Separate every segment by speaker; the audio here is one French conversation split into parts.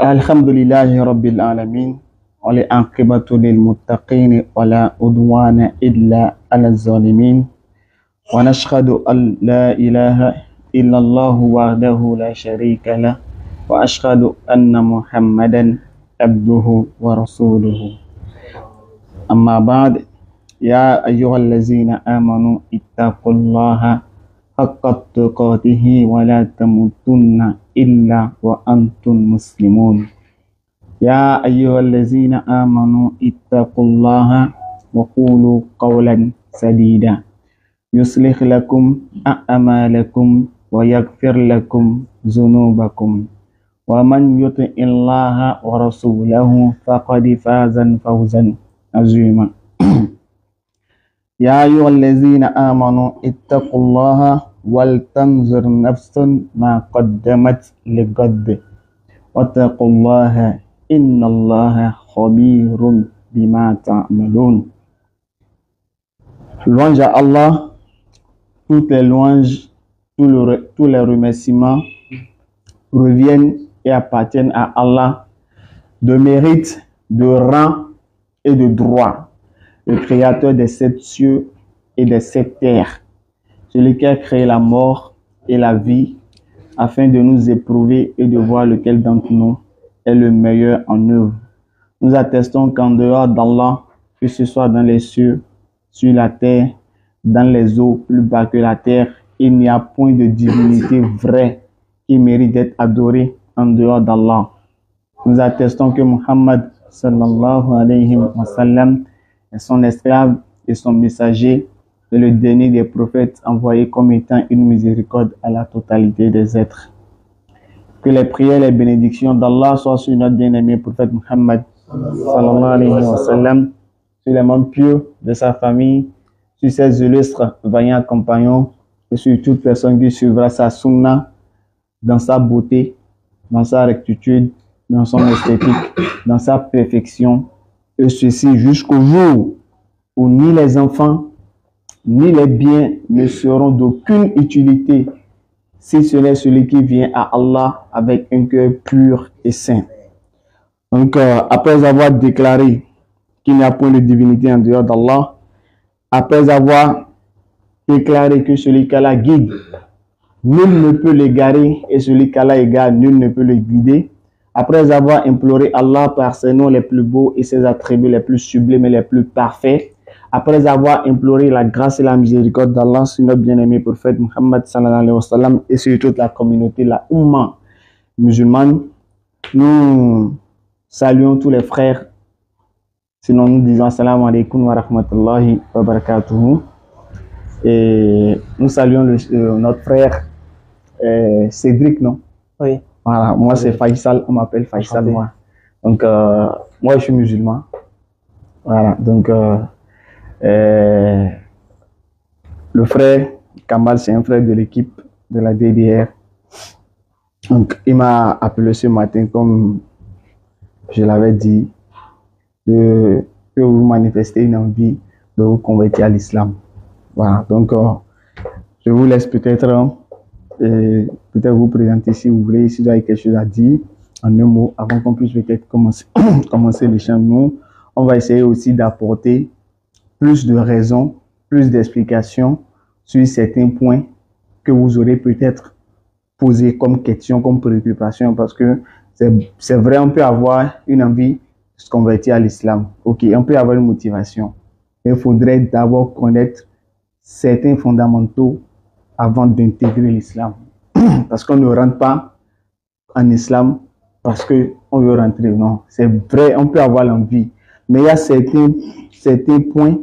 Speaker 1: الحمد لله رب العالمين والعاقبة للمتقين ولا عدوان إلا على الظالمين ونشهد أن لا إله إلا الله وحده لا شريك له وأشهد أن محمدا عبده ورسوله أما بعد يا أيها الذين آمنوا اتقوا الله حق تقاته ولا تموتن إلا وأنتم مسلمون يا أيها الذين آمنوا اتقوا الله وقولوا قولا سديدا يصلح لكم أعمالكم ويغفر لكم ذنوبكم ومن يطع الله ورسوله فقد فاز فوزا عظيما يا أيها الذين آمنوا اتقوا الله ولتنظر نفس ما قدمت لغد واتقوا الله إن الله خبير بما تعملون. Louange à Allah, toutes les louanges, tous les remerciements reviennent et appartiennent à Allah, de mérite, de rang et de droit, le créateur des 7 cieux et des 7 terres, celui qui a créé la mort et la vie, afin de nous éprouver et de voir lequel d'entre nous est le meilleur en œuvre. Nous attestons qu'en dehors d'Allah, que ce soit dans les cieux, sur la terre, dans les eaux plus bas que la terre, il n'y a point de divinité vraie qui mérite d'être adorée en dehors d'Allah. Nous attestons que Muhammad sallallahu alayhi wa sallam est son esclave et son messager, et le dernier des prophètes envoyé comme étant une miséricorde à la totalité des êtres. Que les prières et les bénédictions d'Allah soient sur notre bien-aimé prophète Muhammad sallallahu alayhi wa sallam, sur les membres pieux de sa famille, sur ses illustres vaillants compagnons et sur toute personne qui suivra sa sunna dans sa beauté, dans sa rectitude, dans son esthétique, dans sa perfection, et ceci jusqu'au jour où ni les enfants ni les biens ne seront d'aucune utilité si ce n'est celui qui vient à Allah avec un cœur pur et saint. Donc, après avoir déclaré qu'il n'y a point de divinité en dehors d'Allah, après avoir déclaré que celui qu'Allah guide, nul ne peut l'égarer, et celui qu'Allah égare, nul ne peut le guider, après avoir imploré Allah par ses noms les plus beaux et ses attributs les plus sublimes et les plus parfaits, après avoir imploré la grâce et la miséricorde d'Allah sur notre bien-aimé prophète Muhammad sallallahu alayhi wa sallam et sur toute la communauté, la Ummah musulmane, nous saluons tous les frères. Sinon, nous disons assalamu alaikum wa rahmatullahi wa barakatuhu. Et nous saluons notre frère Cédric, non?
Speaker 2: Oui.
Speaker 1: Voilà, moi c'est Faisal, on m'appelle Faisal, moi. Donc, moi je suis musulman. Voilà, donc le frère Kamal, c'est un frère de l'équipe de la DDR. Donc, il m'a appelé ce matin, comme je l'avais dit, que vous manifestez une envie de vous convertir à l'islam. Voilà, donc je vous laisse peut-être vous présenter si vous voulez, si vous avez quelque chose à dire en un mot, avant qu'on puisse peut-être commencer l'échange. Nous, on va essayer aussi d'apporter plus de raisons, plus d'explications sur certains points que vous aurez peut-être posés comme question, comme préoccupation, parce que c'est vrai, on peut avoir une envie de se convertir à l'islam. Ok, on peut avoir une motivation. Il faudrait d'abord connaître certains fondamentaux avant d'intégrer l'islam. Parce qu'on ne rentre pas en islam parce qu'on veut rentrer. Non, c'est vrai, on peut avoir l'envie. Mais il y a certains points,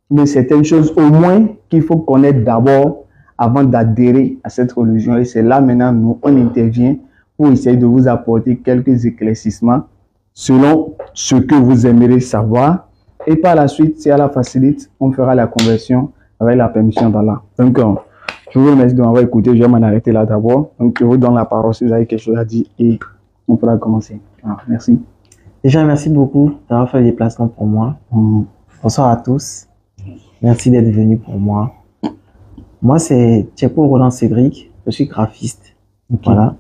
Speaker 1: mais certaines choses au moins qu'il faut connaître d'abord avant d'adhérer à cette religion. Et c'est là maintenant, nous, on intervient pour essayer de vous apporter quelques éclaircissements selon ce que vous aimeriez savoir. Et par la suite, si Allah facilite, on fera la conversion avec la permission d'Allah. Donc, je vous remercie de m'avoir écouté. Je vais m'en arrêter là d'abord. Donc, je vous donne la parole si vous avez quelque chose à dire et on pourra commencer. Alors, merci.
Speaker 2: Déjà, merci beaucoup d'avoir fait le déplacement pour moi. Bonsoir à tous. Merci d'être venu pour moi. Moi, c'est Tchèpo Roland Cédric. Je suis graphiste.
Speaker 1: Okay.
Speaker 2: Voilà.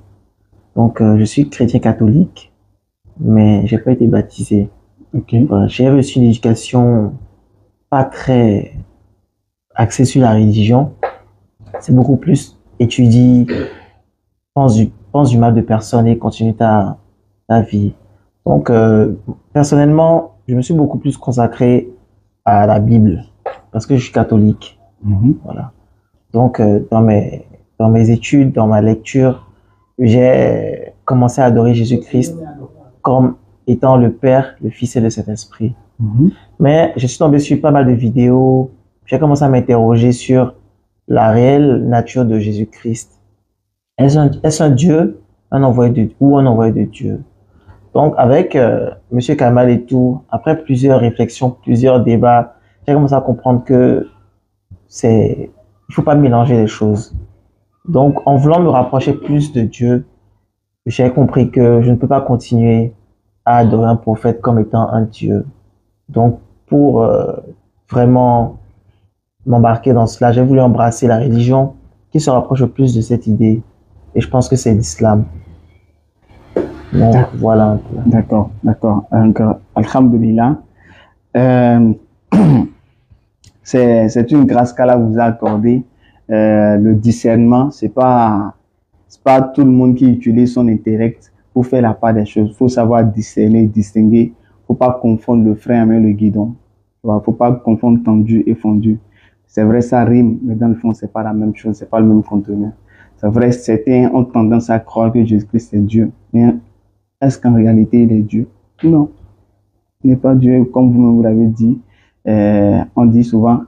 Speaker 2: Donc, je suis chrétien catholique. mais j'ai pas été baptisé.
Speaker 1: Ok.
Speaker 2: Voilà, j'ai reçu une éducation pas très axée sur la religion. C'est beaucoup plus étudie, pense du mal de personne et continue ta vie. Donc, personnellement, je me suis beaucoup plus consacré à la Bible parce que je suis catholique. Voilà. Donc, dans mes études, dans ma lecture, j'ai commencé à adorer Jésus-Christ comme étant le Père, le Fils et le Saint-Esprit. Mais je suis tombé sur pas mal de vidéos. J'ai commencé à m'interroger sur la réelle nature de Jésus-Christ. Est-ce un Dieu, un envoyé de Dieu? Donc, avec Monsieur Kamal et tout, après plusieurs réflexions, plusieurs débats, j'ai commencé à comprendre que il faut pas mélanger les choses. Donc, en voulant me rapprocher plus de Dieu, j'ai compris que je ne peux pas continuer à adorer un prophète comme étant un Dieu. Donc, pour vraiment m'embarquer dans cela, j'ai voulu embrasser la religion qui se rapproche le plus de cette idée. Et je pense que c'est l'islam. Donc, voilà un peu.
Speaker 1: D'accord, d'accord. Alhamdulillah. C'est une grâce qu'Allah vous a accordée. Le discernement, c'est pas tout le monde qui utilise son intellect pour faire la part des choses. Il faut savoir discerner, distinguer. Faut pas confondre le frein avec le guidon. Faut pas confondre tendu et fondu. C'est vrai, ça rime, mais dans le fond, c'est pas la même chose, c'est pas le même contenu. C'est vrai, certains ont tendance à croire que Jésus-Christ est Dieu. Mais est-ce qu'en réalité, il est Dieu? Non. Il n'est pas Dieu, comme vous l'avez dit. On dit souvent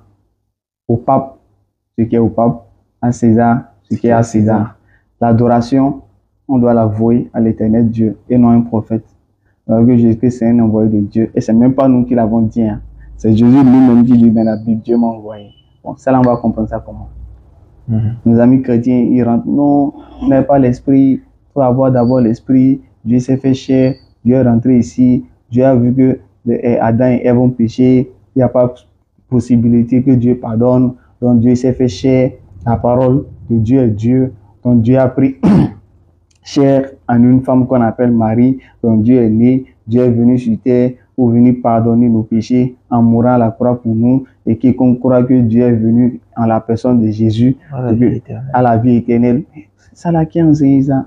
Speaker 1: au pape ce qui est au pape, à César ce qui est à César. L'adoration, on doit la vouer à l'éternel Dieu et non à un prophète. Alors que Jésus-Christ, c'est un envoyé de Dieu. Et c'est même pas nous qui l'avons dit. Hein. C'est Jésus lui-même qui dit dans la Bible, Dieu m'a envoyé. Bon, ça là, on va comprendre ça comment. Nos amis chrétiens, ils rentrent. Non, on n'a pas l'esprit. Il faut avoir d'abord l'esprit. Dieu s'est fait chair. Dieu est rentré ici. Dieu a vu que Adam et Ève ont péché. Il n'y a pas possibilité que Dieu pardonne. Donc Dieu s'est fait chair. La parole de Dieu est Dieu. Donc Dieu a pris chair en une femme qu'on appelle Marie. Donc Dieu est né. Dieu est venu sur terre pour venir pardonner nos péchés en mourant à la croix pour nous. Et quiconque croit que Dieu est venu en la personne de Jésus à la vie éternelle. Ça là qui enseigne ça.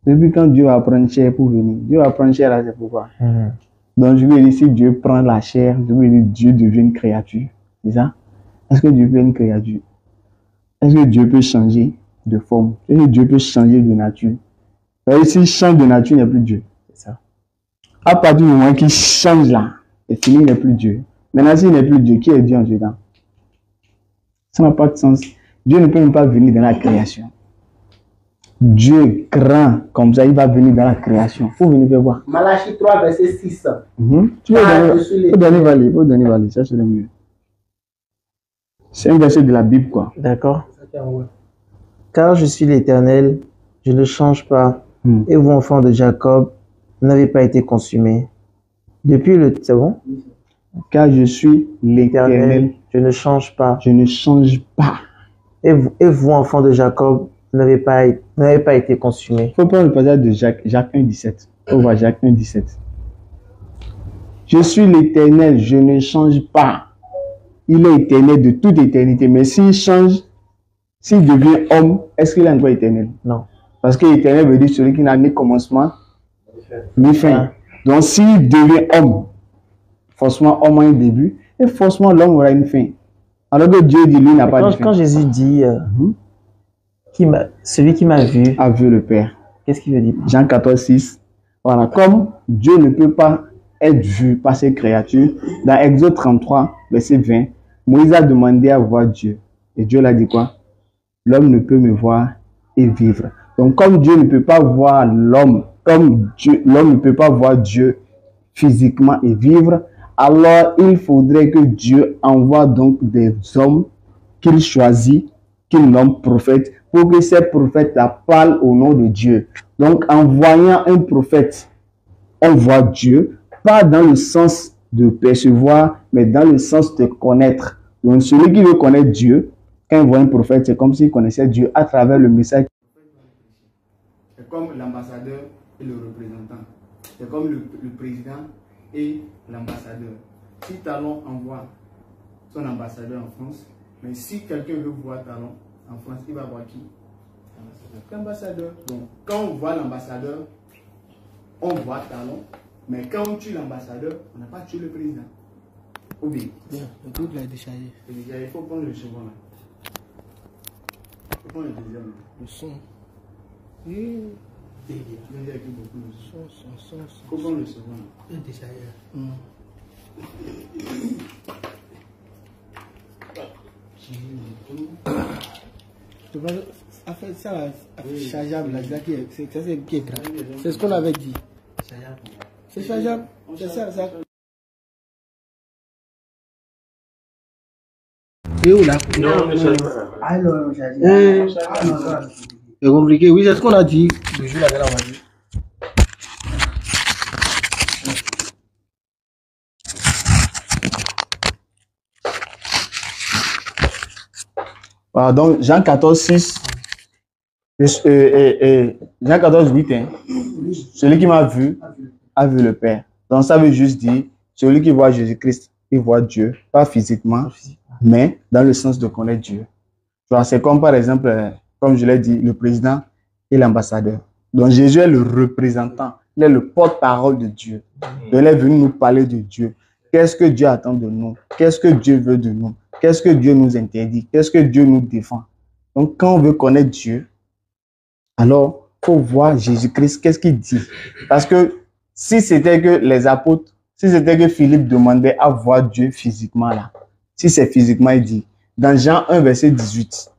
Speaker 1: Depuis quand Dieu va prendre chair pour venir? Dieu va prendre chair là, c'est pourquoi. Donc je veux dire, si Dieu prend la chair, je veux dire, Dieu devient une créature. C'est ça? Est-ce que Dieu peut une créature? Est-ce que Dieu peut changer de forme? Est-ce que Dieu peut changer de nature? S'il change de nature, il n'est plus Dieu. C'est ça. À partir du moment qu'il change là, c'est fini, il n'est plus Dieu. Maintenant, s'il n'est plus Dieu, qui est Dieu en ce temps? Ça n'a pas de sens. Dieu ne peut même pas venir dans la création. Dieu grand, comme ça, il va venir dans la création. Il faut venir faire voir.
Speaker 3: Malachie 3, verset 6.
Speaker 1: Tu peux donner valide, ça c'est le mieux. C'est un verset de la Bible, quoi.
Speaker 2: D'accord. Car je suis l'Éternel, je ne change pas. Et vous, enfants de Jacob, vous n'avez pas été consumés. Depuis le... C'est bon?
Speaker 1: Car je suis l'Éternel,
Speaker 2: je ne change pas.
Speaker 1: Je ne change pas.
Speaker 2: Et vous, enfants de Jacob, vous n'avez pas été consumés.
Speaker 1: Il faut prendre le passage de Jacques 1,17. On voit Jacques 1,17. Je suis l'Éternel, je ne change pas. Il est éternel de toute éternité. Mais s'il change, s'il devient homme, est-ce qu'il est encore éternel?
Speaker 2: Non.
Speaker 1: Parce que éternel veut dire celui qui n'a ni commencement, ni fin. Donc s'il devient homme, forcément homme a un début, et forcément l'homme aura une fin. Alors que Dieu dit, lui n'a pas de fin.
Speaker 2: Quand Jésus dit, celui qui m'a vu
Speaker 1: a vu le Père.
Speaker 2: Qu'est-ce qu'il veut dire?
Speaker 1: Jean 14,6. Voilà, comme Dieu ne peut pas être vu par ses créatures, dans Exode 33, verset 20, Moïse a demandé à voir Dieu. Et Dieu l'a dit quoi? L'homme ne peut me voir et vivre. Donc, comme Dieu ne peut pas voir l'homme, l'homme ne peut pas voir Dieu physiquement et vivre, alors il faudrait que Dieu envoie donc des hommes qu'il choisit, qu'il nomme prophètes, pour que ces prophètes-là parlent au nom de Dieu. Donc, en voyant un prophète, on voit Dieu, pas dans le sens de percevoir, mais dans le sens de connaître. Donc, celui qui veut connaître Dieu, quand il voit un prophète, c'est comme s'il connaissait Dieu à travers le message. C'est comme l'ambassadeur et le représentant. C'est comme le président et l'ambassadeur. Si Talon envoie son ambassadeur en France, mais si quelqu'un veut voir Talon en France, il va voir qui? L'ambassadeur. Donc, quand on voit l'ambassadeur, on voit Talon, mais quand on tue l'ambassadeur, on n'a pas tué le président. Ou bien?
Speaker 3: Bien, le truc là est déchargé.
Speaker 1: Il faut prendre le second là. Il faut prendre le deuxième là.
Speaker 3: Le son.
Speaker 1: Il y a beaucoup de son.
Speaker 3: Son.
Speaker 1: Il faut prendre le second là.
Speaker 3: Il est déchargé. En fait, ça, chargeable, là, c'est ça qui est grave. C'est ce qu'on avait dit. C'est chargeable. C'est ça. Et où là?
Speaker 2: Non,
Speaker 3: c'est compliqué. Oui, c'est ce qu'on a dit le jour là, on a dit.
Speaker 1: Voilà, donc Jean 14, 6. Jean 14, 8. Hein. Celui qui m'a vu a vu le Père. Donc ça veut juste dire, celui qui voit Jésus-Christ, il voit Dieu, pas physiquement, mais dans le sens de connaître Dieu. C'est comme par exemple, comme je l'ai dit, le président et l'ambassadeur. Donc Jésus est le représentant, il est le porte-parole de Dieu. Il est venu nous parler de Dieu. Qu'est-ce que Dieu attend de nous? Qu'est-ce que Dieu veut de nous? Qu'est-ce que Dieu nous interdit? Qu'est-ce que Dieu nous défend? Donc quand on veut connaître Dieu, alors il faut voir Jésus-Christ, qu'est-ce qu'il dit? Parce que si c'était que les apôtres, si c'était que Philippe demandait à voir Dieu physiquement là, si c'est physiquement, il dit, dans Jean 1, verset 18,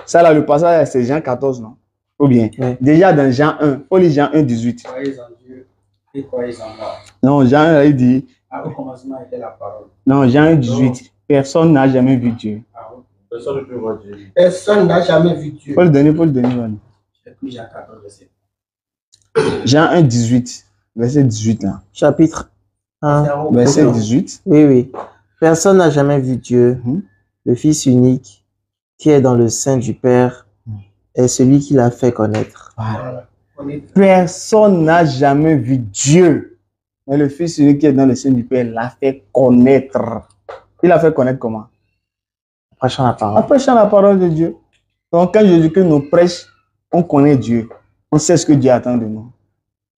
Speaker 1: ça là, le passage, c'est Jean 14, non? Ou bien, déjà dans Jean 1, faut lire Jean 1, 18.
Speaker 4: Croyez en Dieu et croyez en moi.
Speaker 1: Non, Jean 1, il dit,
Speaker 4: Au commencement était la parole.
Speaker 1: non, Jean 1, 18, personne n'a jamais vu Dieu.
Speaker 4: Personne ne peut voir Dieu. Personne n'a jamais vu Dieu.
Speaker 1: Faut le donner, voilà.
Speaker 4: C'est plus Jean 14, verset.
Speaker 1: Jean 1, 18, verset 18 là.
Speaker 2: Chapitre 1,
Speaker 1: verset 18.
Speaker 2: Oui. Personne n'a jamais vu Dieu, le Fils unique qui est dans le sein du Père est celui qui l'a fait connaître.
Speaker 1: Voilà. Personne n'a jamais vu Dieu, mais le Fils unique qui est dans le sein du Père l'a fait connaître. Il l'a fait connaître comment?
Speaker 2: En prêchant la parole.
Speaker 1: En prêchant la parole de Dieu. Donc quand Jésus-Christ nous prêche, on connaît Dieu. On sait ce que Dieu attend de nous.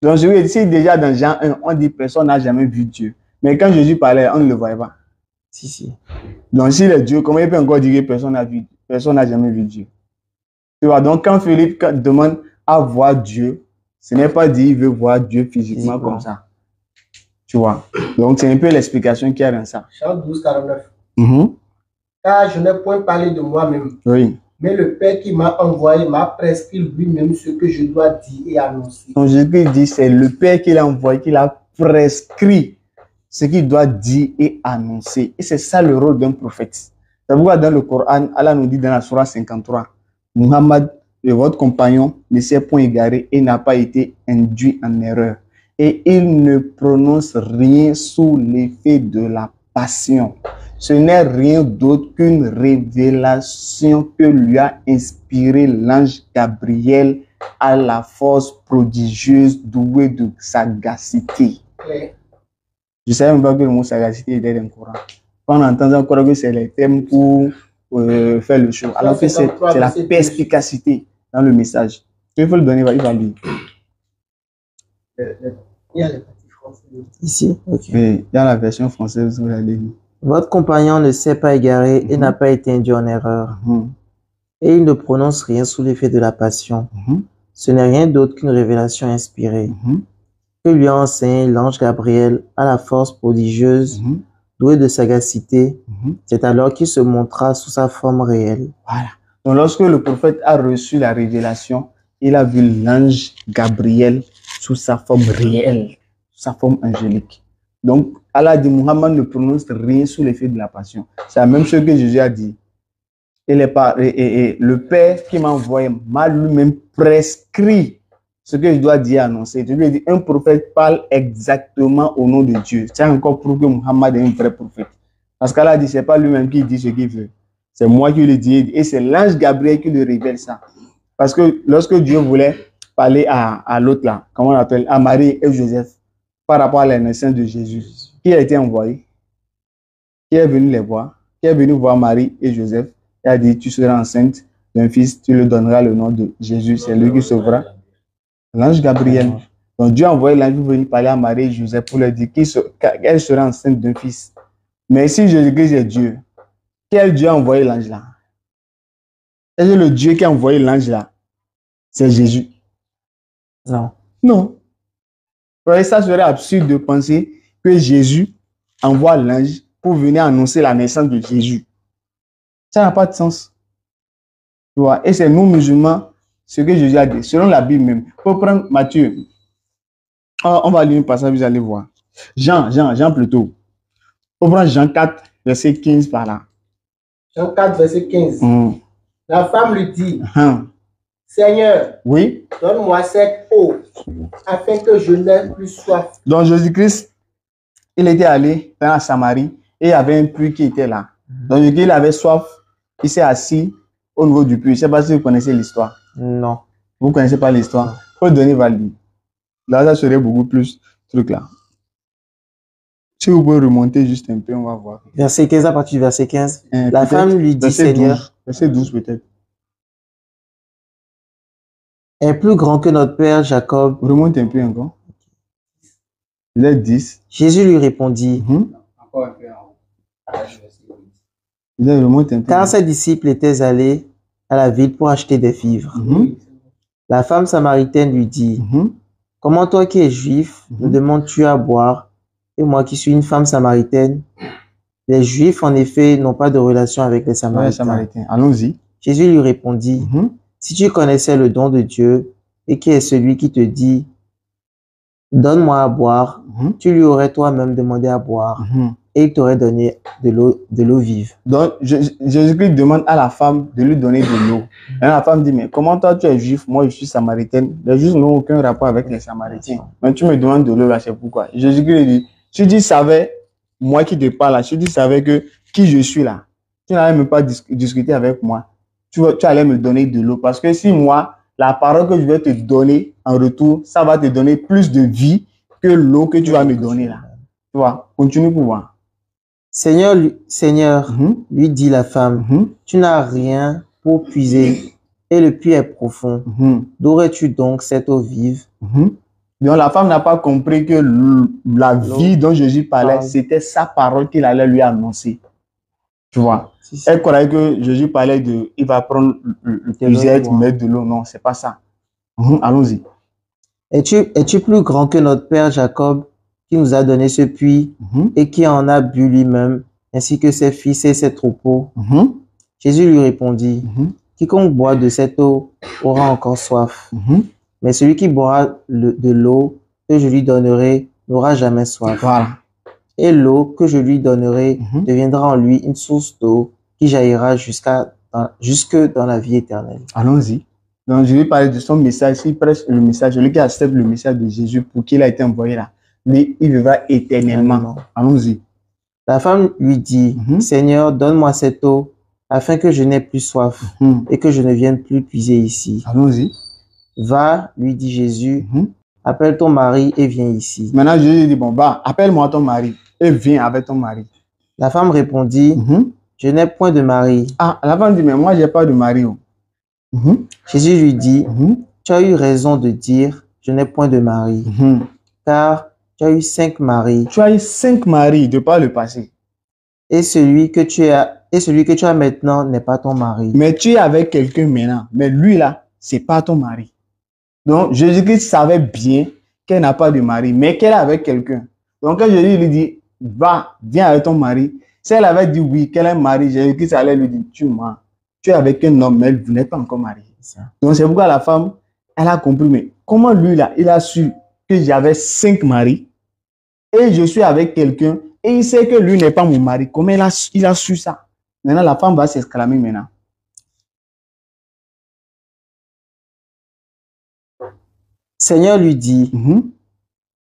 Speaker 1: Donc je veux dire, si déjà dans Jean 1, on dit personne n'a jamais vu Dieu. Mais quand Jésus parlait, on ne le voyait pas.
Speaker 2: Si.
Speaker 1: Donc s'il est Dieu, comment il peut encore dire que personne n'a jamais vu Dieu? Tu vois, donc quand Philippe demande à voir Dieu, ce n'est pas dit qu'il veut voir Dieu physiquement comme ça. Tu vois. Donc c'est un peu l'explication qu'il y a dans ça.
Speaker 4: Jean 12, 49. Car je n'ai point parlé de moi-même.
Speaker 1: Oui.
Speaker 4: Mais le Père qui m'a envoyé m'a prescrit lui-même ce que je dois dire et annoncer.
Speaker 1: Donc Jésus dit, c'est le Père qui l'a envoyé, qui l'a prescrit ce qu'il doit dire et annoncer. Et c'est ça le rôle d'un prophète. C'est pourquoi dans le Coran, Allah nous dit dans la Sourate 53, Muhammad, votre compagnon, ne s'est point égaré et n'a pas été induit en erreur. Et il ne prononce rien sous l'effet de la passion. Ce n'est rien d'autre qu'une révélation que lui a inspiré l'ange Gabriel à la force prodigieuse douée de sagacité. Je ne savais même pas que le mot sagacité était dans le Coran. Quand on entend encore que c'est les thèmes pour faire le show, alors que c'est la perspicacité dans le message. Il faut le donner, il va lire.
Speaker 4: Il y a les parties françaises.
Speaker 2: Ici, ok.
Speaker 1: Oui, il y a la version française, vous allez lire.
Speaker 2: Votre compagnon ne s'est pas égaré et n'a pas été induit en erreur. Et il ne prononce rien sous l'effet de la passion. Ce n'est rien d'autre qu'une révélation inspirée que lui a enseigné l'ange Gabriel à la force prodigieuse, doué de sagacité. C'est alors qu'il se montra sous sa forme réelle.
Speaker 1: Voilà. Donc lorsque le prophète a reçu la révélation, il a vu l'ange Gabriel sous sa forme réelle, sa forme angélique. Donc Allah dit, Muhammad ne prononce rien sous l'effet de la passion. C'est la même chose que Jésus a dit. Et le Père qui m'a envoyé m'a lui-même prescrit ce que je dois dire, annoncer. Je lui ai dit, un prophète parle exactement au nom de Dieu. C'est encore pour que Muhammad est un vrai prophète. Parce qu'Allah dit, c'est pas lui-même qui dit ce qu'il veut. C'est moi qui le dis. Et c'est l'ange Gabriel qui le révèle ça. Parce que lorsque Dieu voulait parler à l'autre là, comment on appelle, à Marie et Joseph, par rapport à la naissance de Jésus. Qui a été envoyé? Qui est venu les voir? Qui est venu voir Marie et Joseph et a dit, tu seras enceinte d'un fils, tu lui donneras le nom de Jésus, c'est lui qui sauvera. L'ange Gabriel. Donc Dieu a envoyé l'ange pour venir parler à Marie et Joseph pour leur dire qu'elle sera enceinte d'un fils. Mais si Jésus-Christ est Dieu, quel Dieu a envoyé l'ange là? Est-ce que le Dieu qui a envoyé l'ange là, c'est Jésus?
Speaker 2: Non.
Speaker 1: Non. Ça serait absurde de penser que Jésus envoie l'ange pour venir annoncer la naissance de Jésus. Ça n'a pas de sens. Tu vois? Et c'est nous musulmans, ce que Jésus a dit, selon la Bible même. Pour prendre Matthieu, on va lire un passage, vous allez voir. Jean plutôt. Pour prendre Jean 4, verset 15 par là.
Speaker 4: Jean 4, verset 15. La femme lui dit, Seigneur,
Speaker 1: oui,
Speaker 4: donne-moi cette eau, afin que je n'ai plus soif.
Speaker 1: Donc Jésus-Christ, il était allé dans la Samarie et il y avait un puits qui était là. Donc il avait soif, il s'est assis au niveau du puits. Je ne sais pas si vous connaissez l'histoire.
Speaker 2: Non.
Speaker 1: Vous ne connaissez pas l'histoire. Il faut donner valide. Là, ça serait beaucoup plus truc là. Si vous pouvez remonter juste un peu, on va voir.
Speaker 2: Verset 15, à partir du verset 15. La femme lui dit, Seigneur,
Speaker 1: verset 12 peut-être.
Speaker 2: est plus grand que notre père Jacob.
Speaker 1: Remonte un peu encore. Il est 10.
Speaker 2: Jésus lui répondit,
Speaker 4: Encore un peu en haut.
Speaker 1: Il remonte un peu.
Speaker 2: car ses disciples étaient allés à la ville pour acheter des vivres. La femme samaritaine lui dit, comment toi qui es juif, me demandes-tu à boire, et moi qui suis une femme samaritaine? Les Juifs, en effet, n'ont pas de relation avec les Samaritains.
Speaker 1: Allons-y.
Speaker 2: Jésus lui répondit, si tu connaissais le don de Dieu, et qui est celui qui te dit, donne-moi à boire, tu lui aurais toi-même demandé à boire, et il t'aurait donné de l'eau vive.
Speaker 1: Donc, Jésus-Christ demande à la femme de lui donner de l'eau. Et la femme dit, mais comment toi tu es juif, moi je suis samaritaine. Les juifs n'ont aucun rapport avec les samaritains. Mais tu me demandes de l'eau là, c'est pourquoi. Jésus-Christ dit, si tu savais, moi qui te parle là, si tu savais que qui je suis là, tu n'allais même pas discuter avec moi. Tu allais me donner de l'eau. Parce que si moi, la parole que je vais te donner en retour, ça va te donner plus de vie que l'eau que tu vas me donner là. Tu vois, continue pour voir.
Speaker 2: Seigneur, lui dit la femme, tu n'as rien pour puiser et le puits est profond. D'où aurais-tu donc cette eau vive?
Speaker 1: Donc la femme n'a pas compris que la vie dont Jésus parlait, c'était sa parole qu'il allait lui annoncer. Tu vois? Elle croyait que Jésus parlait de, il va prendre le puisette, mettre de l'eau. Non, c'est pas ça. Allons-y.
Speaker 2: Es-tu plus grand que notre père Jacob qui nous a donné ce puits et qui en a bu lui-même, ainsi que ses fils et ses troupeaux? Jésus lui répondit, quiconque boit de cette eau aura encore soif. Mais celui qui boira de l'eau que je lui donnerai n'aura jamais soif.
Speaker 1: Voilà.
Speaker 2: Et l'eau que je lui donnerai deviendra en lui une source d'eau qui jaillira jusque dans la vie éternelle.
Speaker 1: Allons-y. Donc, je vais parler de son message. S'il prêche le message, celui qui accepte le message de Jésus pour qu'il a été envoyé là, mais il vivra éternellement. Allons-y.
Speaker 2: La femme lui dit, Seigneur, donne-moi cette eau afin que je n'ai plus soif et que je ne vienne plus puiser ici.
Speaker 1: Allons-y.
Speaker 2: Va, lui dit Jésus, appelle ton mari et viens ici.
Speaker 1: Maintenant, Jésus dit, bon, va, appelle-moi ton mari et viens avec ton mari.
Speaker 2: La femme répondit, je n'ai point de mari.
Speaker 1: Ah, la femme dit, mais moi, j'ai pas de mari.
Speaker 2: Jésus lui dit, tu as eu raison de dire, je n'ai point de mari, car tu as eu 5 maris.
Speaker 1: Tu as eu 5 maris de par le passé.
Speaker 2: Et celui que tu as maintenant n'est pas ton mari.
Speaker 1: Mais tu es avec quelqu'un maintenant. Mais lui là, c'est pas ton mari. Donc, Jésus-Christ savait bien qu'elle n'a pas de mari, mais qu'elle est avec quelqu'un. Donc, quand Jésus lui dit, va, viens avec ton mari. Si elle avait dit oui, qu'elle est mariée, Jésus-Christ allait lui dire, tu mens. Tu es avec un homme, mais vous n'êtes pas encore marié. Donc, c'est pourquoi la femme, elle a compris, mais comment lui là, il a su que j'avais 5 maris et je suis avec quelqu'un et il sait que lui n'est pas mon mari. Comment il a su ça? Maintenant, la femme va s'exclamer maintenant.
Speaker 2: Seigneur lui dit,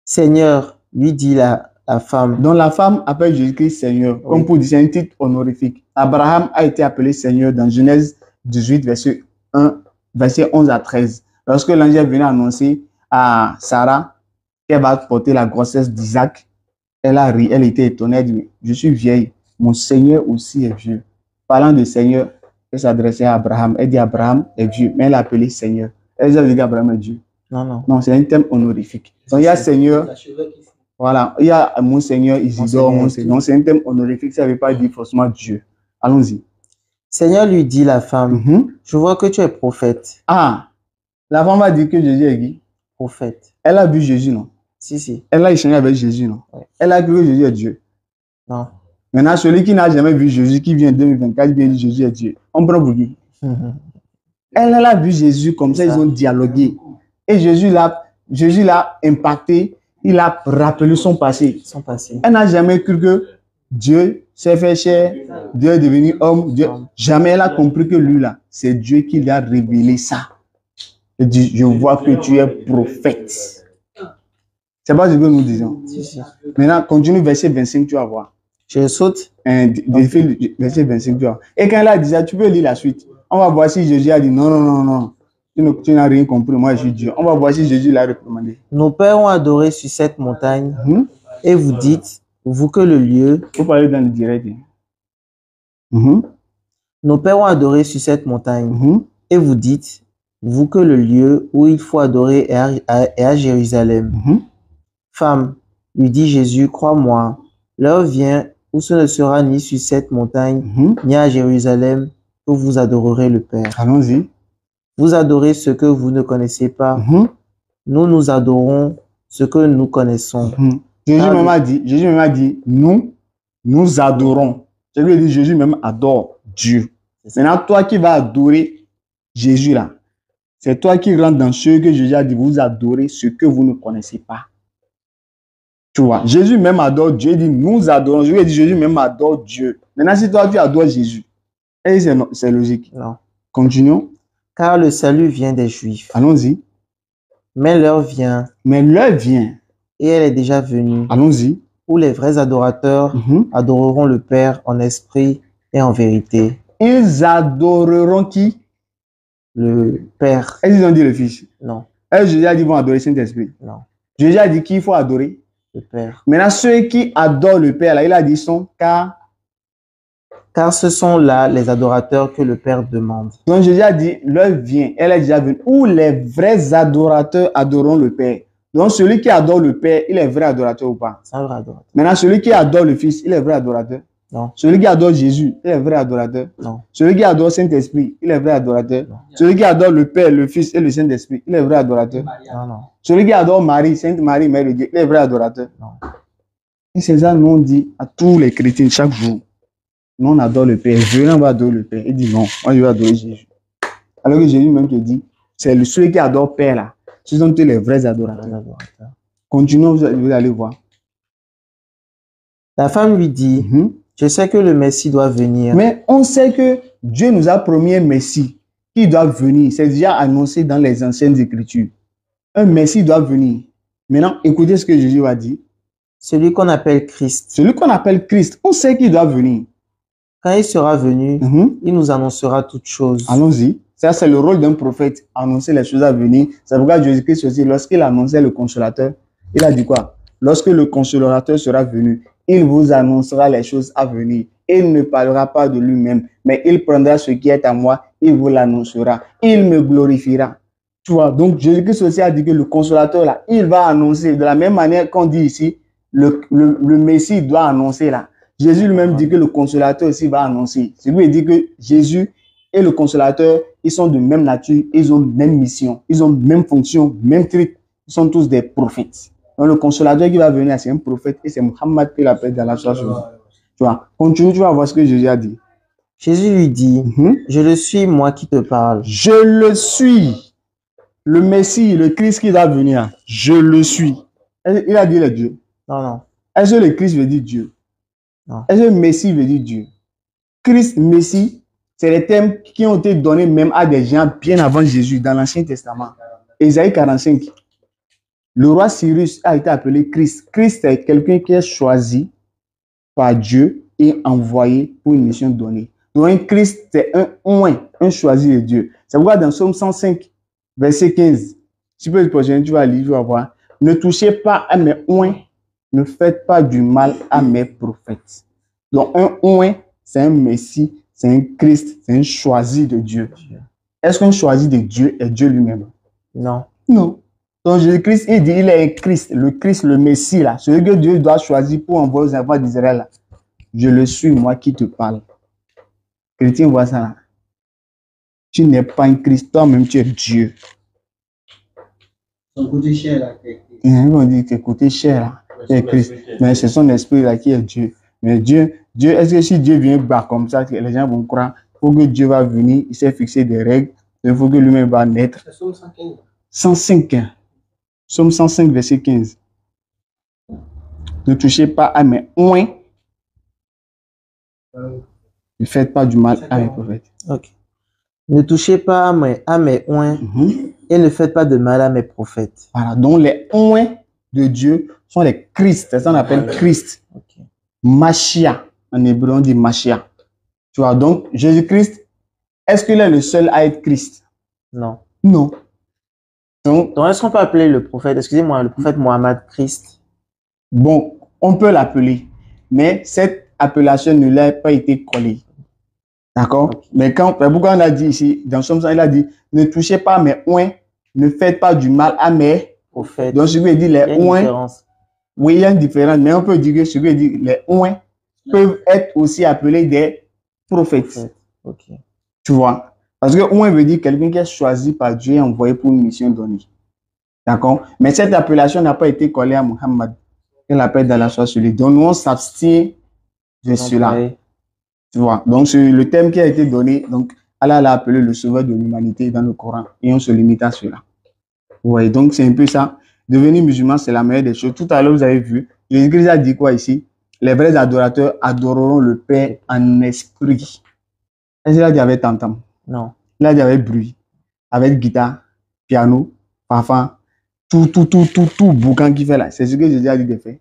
Speaker 2: Seigneur, lui dit la femme.
Speaker 1: Donc la femme appelle Jésus-Christ Seigneur, comme pour dire, c'est un titre honorifique. Abraham a été appelé Seigneur dans Genèse 18, verset 11 à 13. Lorsque l'ange est venu annoncer à Sarah qu'elle va porter la grossesse d'Isaac, elle a ri, elle était étonnée, elle dit, je suis vieille, mon Seigneur aussi est vieux. Parlant de Seigneur, elle s'adressait à Abraham, elle dit Abraham est vieux, mais elle l'a appelé Seigneur. Elle a dit qu'Abraham est Dieu.
Speaker 2: Non, non.
Speaker 1: Non, c'est un terme honorifique. Donc il y a Seigneur, voilà, il y a mon Seigneur Isidore, mon Seigneur. Donc c'est un terme honorifique, ça ne veut pas dire forcément Dieu. Allons-y.
Speaker 2: Seigneur lui dit la femme, je vois que tu es prophète.
Speaker 1: Ah, la femme va dire que Jésus est qui?
Speaker 2: Prophète.
Speaker 1: Elle a vu Jésus, non?
Speaker 2: Si, si.
Speaker 1: Elle a échangé avec Jésus, non?
Speaker 2: Ouais.
Speaker 1: Elle a cru que Jésus est Dieu.
Speaker 2: Non.
Speaker 1: Maintenant, celui qui n'a jamais vu Jésus, qui vient en 2024, vient dire Jésus est Dieu. On prend pour qui? Elle a vu Jésus comme ça, ils ont dialogué. Et Jésus l'a impacté, il a rappelé son passé.
Speaker 2: Son passé.
Speaker 1: Elle n'a jamais cru que Dieu s'est fait chair, Dieu est devenu homme. Dieu. Jamais elle a compris que lui, là, c'est Dieu qui lui a révélé ça. Il dit, je vois que tu es prophète. C'est pas ce que nous disons.
Speaker 2: Si, si.
Speaker 1: Maintenant, continue verset 25, tu vas voir.
Speaker 2: Je saute.
Speaker 1: Verset 25, tu vois. Et quand elle a dit ça, tu peux lire la suite. On va voir si Jésus a dit non, non, non, non. Tu n'as rien compris, moi je suis Dieu. On va voir si Jésus l'a recommandé.
Speaker 2: Nos pères ont adoré sur cette montagne. Et vous dites, vous que le lieu.
Speaker 1: Vous parlez dans le direct.
Speaker 2: Nos pères ont adoré sur cette montagne. Et vous dites, vous que le lieu où il faut adorer est à Jérusalem. Femme, lui dit Jésus, crois-moi, l'heure vient où ce ne sera ni sur cette montagne, ni à Jérusalem, que vous adorerez le Père.
Speaker 1: Allons-y.
Speaker 2: Vous adorez ce que vous ne connaissez pas. Nous adorons ce que nous connaissons.
Speaker 1: Jésus même a dit, nous adorons. Je lui ai dit, Jésus même adore Dieu. Maintenant, toi qui vas adorer Jésus là, c'est toi qui rentres dans ce que Jésus a dit, vous adorez ce que vous ne connaissez pas. Tu vois, Jésus même adore Dieu, il dit, nous adorons. Je lui ai dit, Jésus même adore Dieu. Maintenant, si toi tu adores Jésus, c'est logique.
Speaker 2: Non.
Speaker 1: Continuons.
Speaker 2: Car le salut vient des Juifs.
Speaker 1: Allons-y.
Speaker 2: Mais l'heure vient.
Speaker 1: Mais l'heure vient.
Speaker 2: Et elle est déjà venue.
Speaker 1: Allons-y.
Speaker 2: Où les vrais adorateurs adoreront le Père en esprit et en vérité.
Speaker 1: Ils adoreront qui?
Speaker 2: Le Père.
Speaker 1: Est-ce qu'ils ont dit le Fils?
Speaker 2: Non.
Speaker 1: Est-ce que Jésus a dit qu'ils vont adorer Saint-Esprit?
Speaker 2: Non.
Speaker 1: Jésus a dit qu'il faut adorer
Speaker 2: le Père.
Speaker 1: Maintenant, ceux qui adorent le Père, là, il a dit sont
Speaker 2: car ce sont là les adorateurs que le Père demande.
Speaker 1: Donc Jésus a dit, l'heure vient, elle est déjà venue, où les vrais adorateurs adoreront le Père. Donc celui qui adore le Père, il est vrai adorateur ou pas?
Speaker 2: C'est un vrai adorateur.
Speaker 1: Maintenant, celui qui adore le Fils, il est vrai adorateur?
Speaker 2: Non.
Speaker 1: Celui qui adore Jésus, il est vrai adorateur?
Speaker 2: Non.
Speaker 1: Celui qui adore Saint-Esprit, il est vrai adorateur?
Speaker 2: Non.
Speaker 1: Celui qui adore le Père, le Fils et le Saint-Esprit, il est vrai adorateur?
Speaker 2: Non, non.
Speaker 1: Celui qui adore Marie, Sainte Marie, Mère de Dieu, il est vrai adorateur?
Speaker 2: Non.
Speaker 1: Et c'est ça, nous on dit à tous les chrétiens chaque jour, nous on adore le Père, venez on va adorer le Père. Il dit non, moi je vais adorer Jésus. Alors que Jésus même qui dit, c'est ceux qui adorent Père là, ce sont tous les vrais adorateurs. Continuons, vous allez voir.
Speaker 2: La femme lui dit, je sais que le Messie doit venir.
Speaker 1: Mais on sait que Dieu nous a promis un Messie qui doit venir. C'est déjà annoncé dans les anciennes Écritures. Un Messie doit venir. Maintenant, écoutez ce que Jésus va dire.
Speaker 2: Celui qu'on appelle Christ.
Speaker 1: Celui qu'on appelle Christ, on sait qu'il doit venir.
Speaker 2: Quand il sera venu, il nous annoncera toutes choses.
Speaker 1: Allons-y. Ça, c'est le rôle d'un prophète, annoncer les choses à venir. C'est pourquoi Jésus-Christ aussi, lorsqu'il annonçait le Consolateur, il a dit quoi? Lorsque le Consolateur sera venu, il vous annoncera les choses à venir. Il ne parlera pas de lui-même, mais il prendra ce qui est à moi, il vous l'annoncera. Il me glorifiera. Tu vois, donc Jésus-Christ aussi a dit que le Consolateur, là, il va annoncer. De la même manière qu'on dit ici, le Messie doit annoncer là. Jésus lui-même dit que le Consolateur aussi va annoncer. C'est lui qui dit que Jésus et le Consolateur, ils sont de même nature, ils ont même mission, ils ont même fonction, même truc. Ils sont tous des prophètes. Donc le Consolateur qui va venir, c'est un prophète et c'est Muhammad qui l'appelle dans la source. Tu vois, continue, tu vas voir ce que Jésus a dit.
Speaker 2: Jésus lui dit, je le suis, moi qui te parle.
Speaker 1: Je le suis. Le Messie, le Christ qui va venir, je le suis. Il a dit le Dieu.
Speaker 2: Non, non.
Speaker 1: Est-ce que le Christ veut dire Dieu?
Speaker 2: Non.
Speaker 1: Est-ce que le Messie veut dire Dieu? Christ, Messie, c'est les termes qui ont été donnés même à des gens bien avant Jésus dans l'Ancien Testament. Ésaïe 45. Le roi Cyrus a été appelé Christ. Christ est quelqu'un qui est choisi par Dieu et envoyé pour une mission donnée. Donc un Christ, c'est un choisi de Dieu. C'est pourquoi dans Psaume 105, verset 15, tu peux le prochain, tu vas lire, tu vas voir. ne touchez pas à mes oins, ne faites pas du mal à mes prophètes. Donc, un oint, c'est un Messie, c'est un Christ, c'est un choisi de Dieu. Est-ce qu'un choisi de Dieu est Dieu lui-même?
Speaker 2: Non.
Speaker 1: Non. Donc, Jésus-Christ, il dit, il est un Christ, le Messie, là, celui que Dieu doit choisir pour envoyer aux enfants d'Israël, là. Je le suis, moi qui te parle. Chrétien, vois ça là. Tu n'es pas un Christ, toi-même, tu es Dieu.
Speaker 4: Son côté cher là.
Speaker 1: On dit que côté cher là, tu es Christ. Mais c'est son esprit là qui est Dieu. Mais Dieu, est-ce que si Dieu vient bas comme ça, que les gens vont croire, il faut que Dieu va venir, il s'est fixé des règles, il faut que lui-même va naître.
Speaker 4: C'est Somme 115.
Speaker 1: 105. Somme 105, verset 15. Ne touchez pas à mes oins. Ne faites pas du mal à mes prophètes.
Speaker 2: Ok. Ne touchez pas à mes oins et ne faites pas de mal à mes prophètes.
Speaker 1: Voilà. Donc les oins de Dieu sont les Christ. C'est ça qu'on appelle Christ.
Speaker 2: Ok.
Speaker 1: Machia. En hébreu, on dit Machia. Tu vois, donc Jésus-Christ, est-ce qu'il est le seul à être Christ?
Speaker 2: Non.
Speaker 1: Non. Donc,
Speaker 2: est-ce qu'on peut appeler le prophète, excusez-moi, le prophète Mohammed Christ?
Speaker 1: bon, on peut l'appeler, mais cette appellation ne l'a pas été collée. D'accord? Okay. Mais pourquoi on a dit ici, dans Somme 100, il a dit, ne touchez pas mes oins, ne faites pas du mal à mes prophètes. Donc, ce qui veut dire les oins. Oui, il y a une différence, mais on peut dire que ce qui veut dire les oins peuvent être aussi appelés des prophètes.
Speaker 2: Ok.
Speaker 1: Tu vois? Parce que oint veut dire quelqu'un qui est choisi par Dieu et envoyé pour une mission donnée. D'accord? Mais cette appellation n'a pas été collée à Muhammad. Elle appelle dans la soie sur lui. Donc, nous, on s'abstient de cela. Tu vois? Donc, c'est le thème qui a été donné. Donc, Allah l'a appelé le sauveur de l'humanité dans le Coran. Et on se limite à cela. Ouais, donc c'est un peu ça. Devenir musulman, c'est la meilleure des choses. Tout à l'heure, vous avez vu, l'Église a dit quoi ici? Les vrais adorateurs adoreront le Père en esprit. Est-ce qu'il a dit avec tam-tam?
Speaker 2: Non.
Speaker 1: Il a dit avec bruit, avec guitare, piano, fanfare, tout boucan qui fait là. C'est ce que Jésus a dit de faire.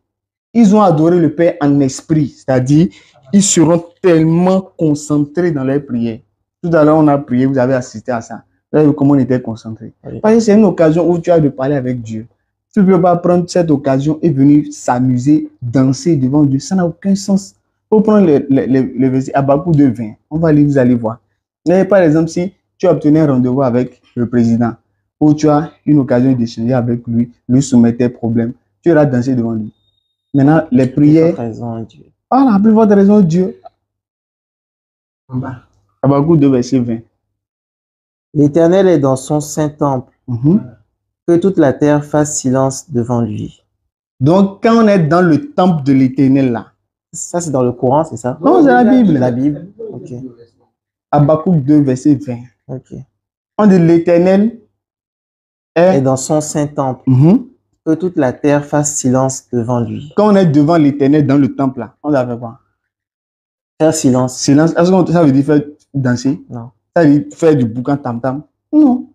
Speaker 1: Ils ont adoré le Père en esprit, c'est-à-dire ils seront tellement concentrés dans leur prière. Tout à l'heure, on a prié, vous avez assisté à ça. Vous avez vu comment on était concentré. Oui. Parce que c'est une occasion où tu as de parler avec Dieu. Tu ne peux pas prendre cette occasion et venir s'amuser, danser devant Dieu. Ça n'a aucun sens. Il faut prendre le verset Habakkuk 2:20. On va lire, vous allez voir. Mais par exemple, si tu obtenais un rendez-vous avec le président, ou tu as une occasion d'échanger avec lui, lui soumettre tes problèmes, tu iras danser devant lui. Maintenant, les prières. Ah, la plus forte raison, Dieu. Habakkuk 2, verset 20.
Speaker 2: L'Éternel est dans son saint temple. Que toute la terre fasse silence devant lui.
Speaker 1: Donc, quand on est dans le temple de l'Éternel, là.
Speaker 2: Ça, c'est dans le Coran, c'est ça?
Speaker 1: Non, c'est la Bible.
Speaker 2: La Bible. Ok.
Speaker 1: Habakkuk 2, verset 20.
Speaker 2: Ok.
Speaker 1: On dit l'Éternel
Speaker 2: est dans son saint temple. Que toute la terre fasse silence devant lui.
Speaker 1: Quand on est devant l'Éternel dans le temple, là, on doit faire quoi?
Speaker 2: Faire silence.
Speaker 1: Silence. Est-ce que ça veut dire faire danser?
Speaker 2: Non.
Speaker 1: Ça veut dire faire du boucan tam-tam? Non.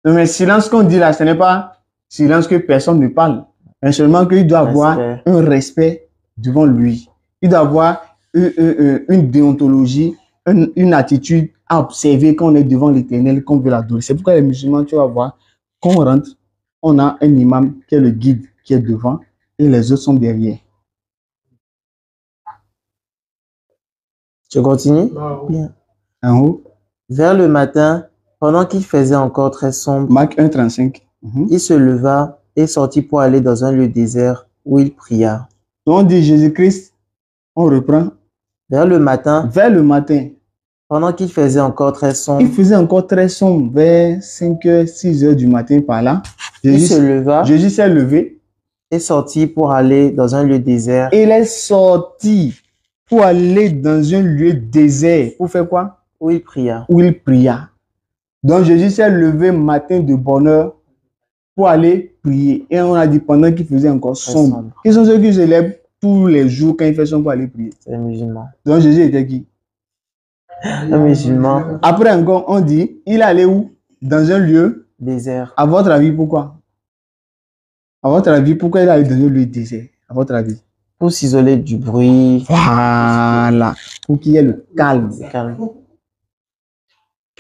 Speaker 1: Mais silence qu'on dit là, ce n'est pas silence que personne ne parle. Mais seulement qu'il doit avoir un respect devant lui. Il doit avoir une déontologie, une attitude à observer quand on est devant l'Éternel, qu'on veut l'adorer. C'est pourquoi les musulmans, tu vas voir, quand on rentre, on a un imam qui est le guide, qui est devant, et les autres sont derrière.
Speaker 2: Tu continues?
Speaker 1: Bien. En haut.
Speaker 2: Vers le matin, pendant qu'il faisait encore très sombre,
Speaker 1: Marc 1,35.
Speaker 2: Il se leva et sortit pour aller dans un lieu désert où il pria.
Speaker 1: Donc on dit Jésus-Christ, on reprend.
Speaker 2: Vers le matin.
Speaker 1: Vers le matin.
Speaker 2: Pendant qu'il faisait encore très sombre.
Speaker 1: Il faisait encore très sombre, vers 5h, 6h du matin par là.
Speaker 2: Il se leva.
Speaker 1: Jésus s'est levé.
Speaker 2: Et sorti pour aller dans un lieu désert.
Speaker 1: Il est sorti pour aller dans un lieu désert. Pour faire quoi?
Speaker 2: Où il pria.
Speaker 1: Où il pria. Donc Jésus s'est levé matin de bonne heure pour aller prier. Et on a dit pendant qu'il faisait encore sombre. Qui sont ceux qui se lèvent tous les jours quand il fait sombre pour aller prier?
Speaker 2: C'est les musulmans.
Speaker 1: Donc Jésus était qui?
Speaker 2: Un musulman.
Speaker 1: Après encore, on dit, il allait où? Dans un lieu
Speaker 2: désert.
Speaker 1: À votre avis, pourquoi? À votre avis, pourquoi il allait dans un lieu désert? À votre avis?
Speaker 2: Pour s'isoler du bruit.
Speaker 1: Voilà. Pour qu'il y ait le calme.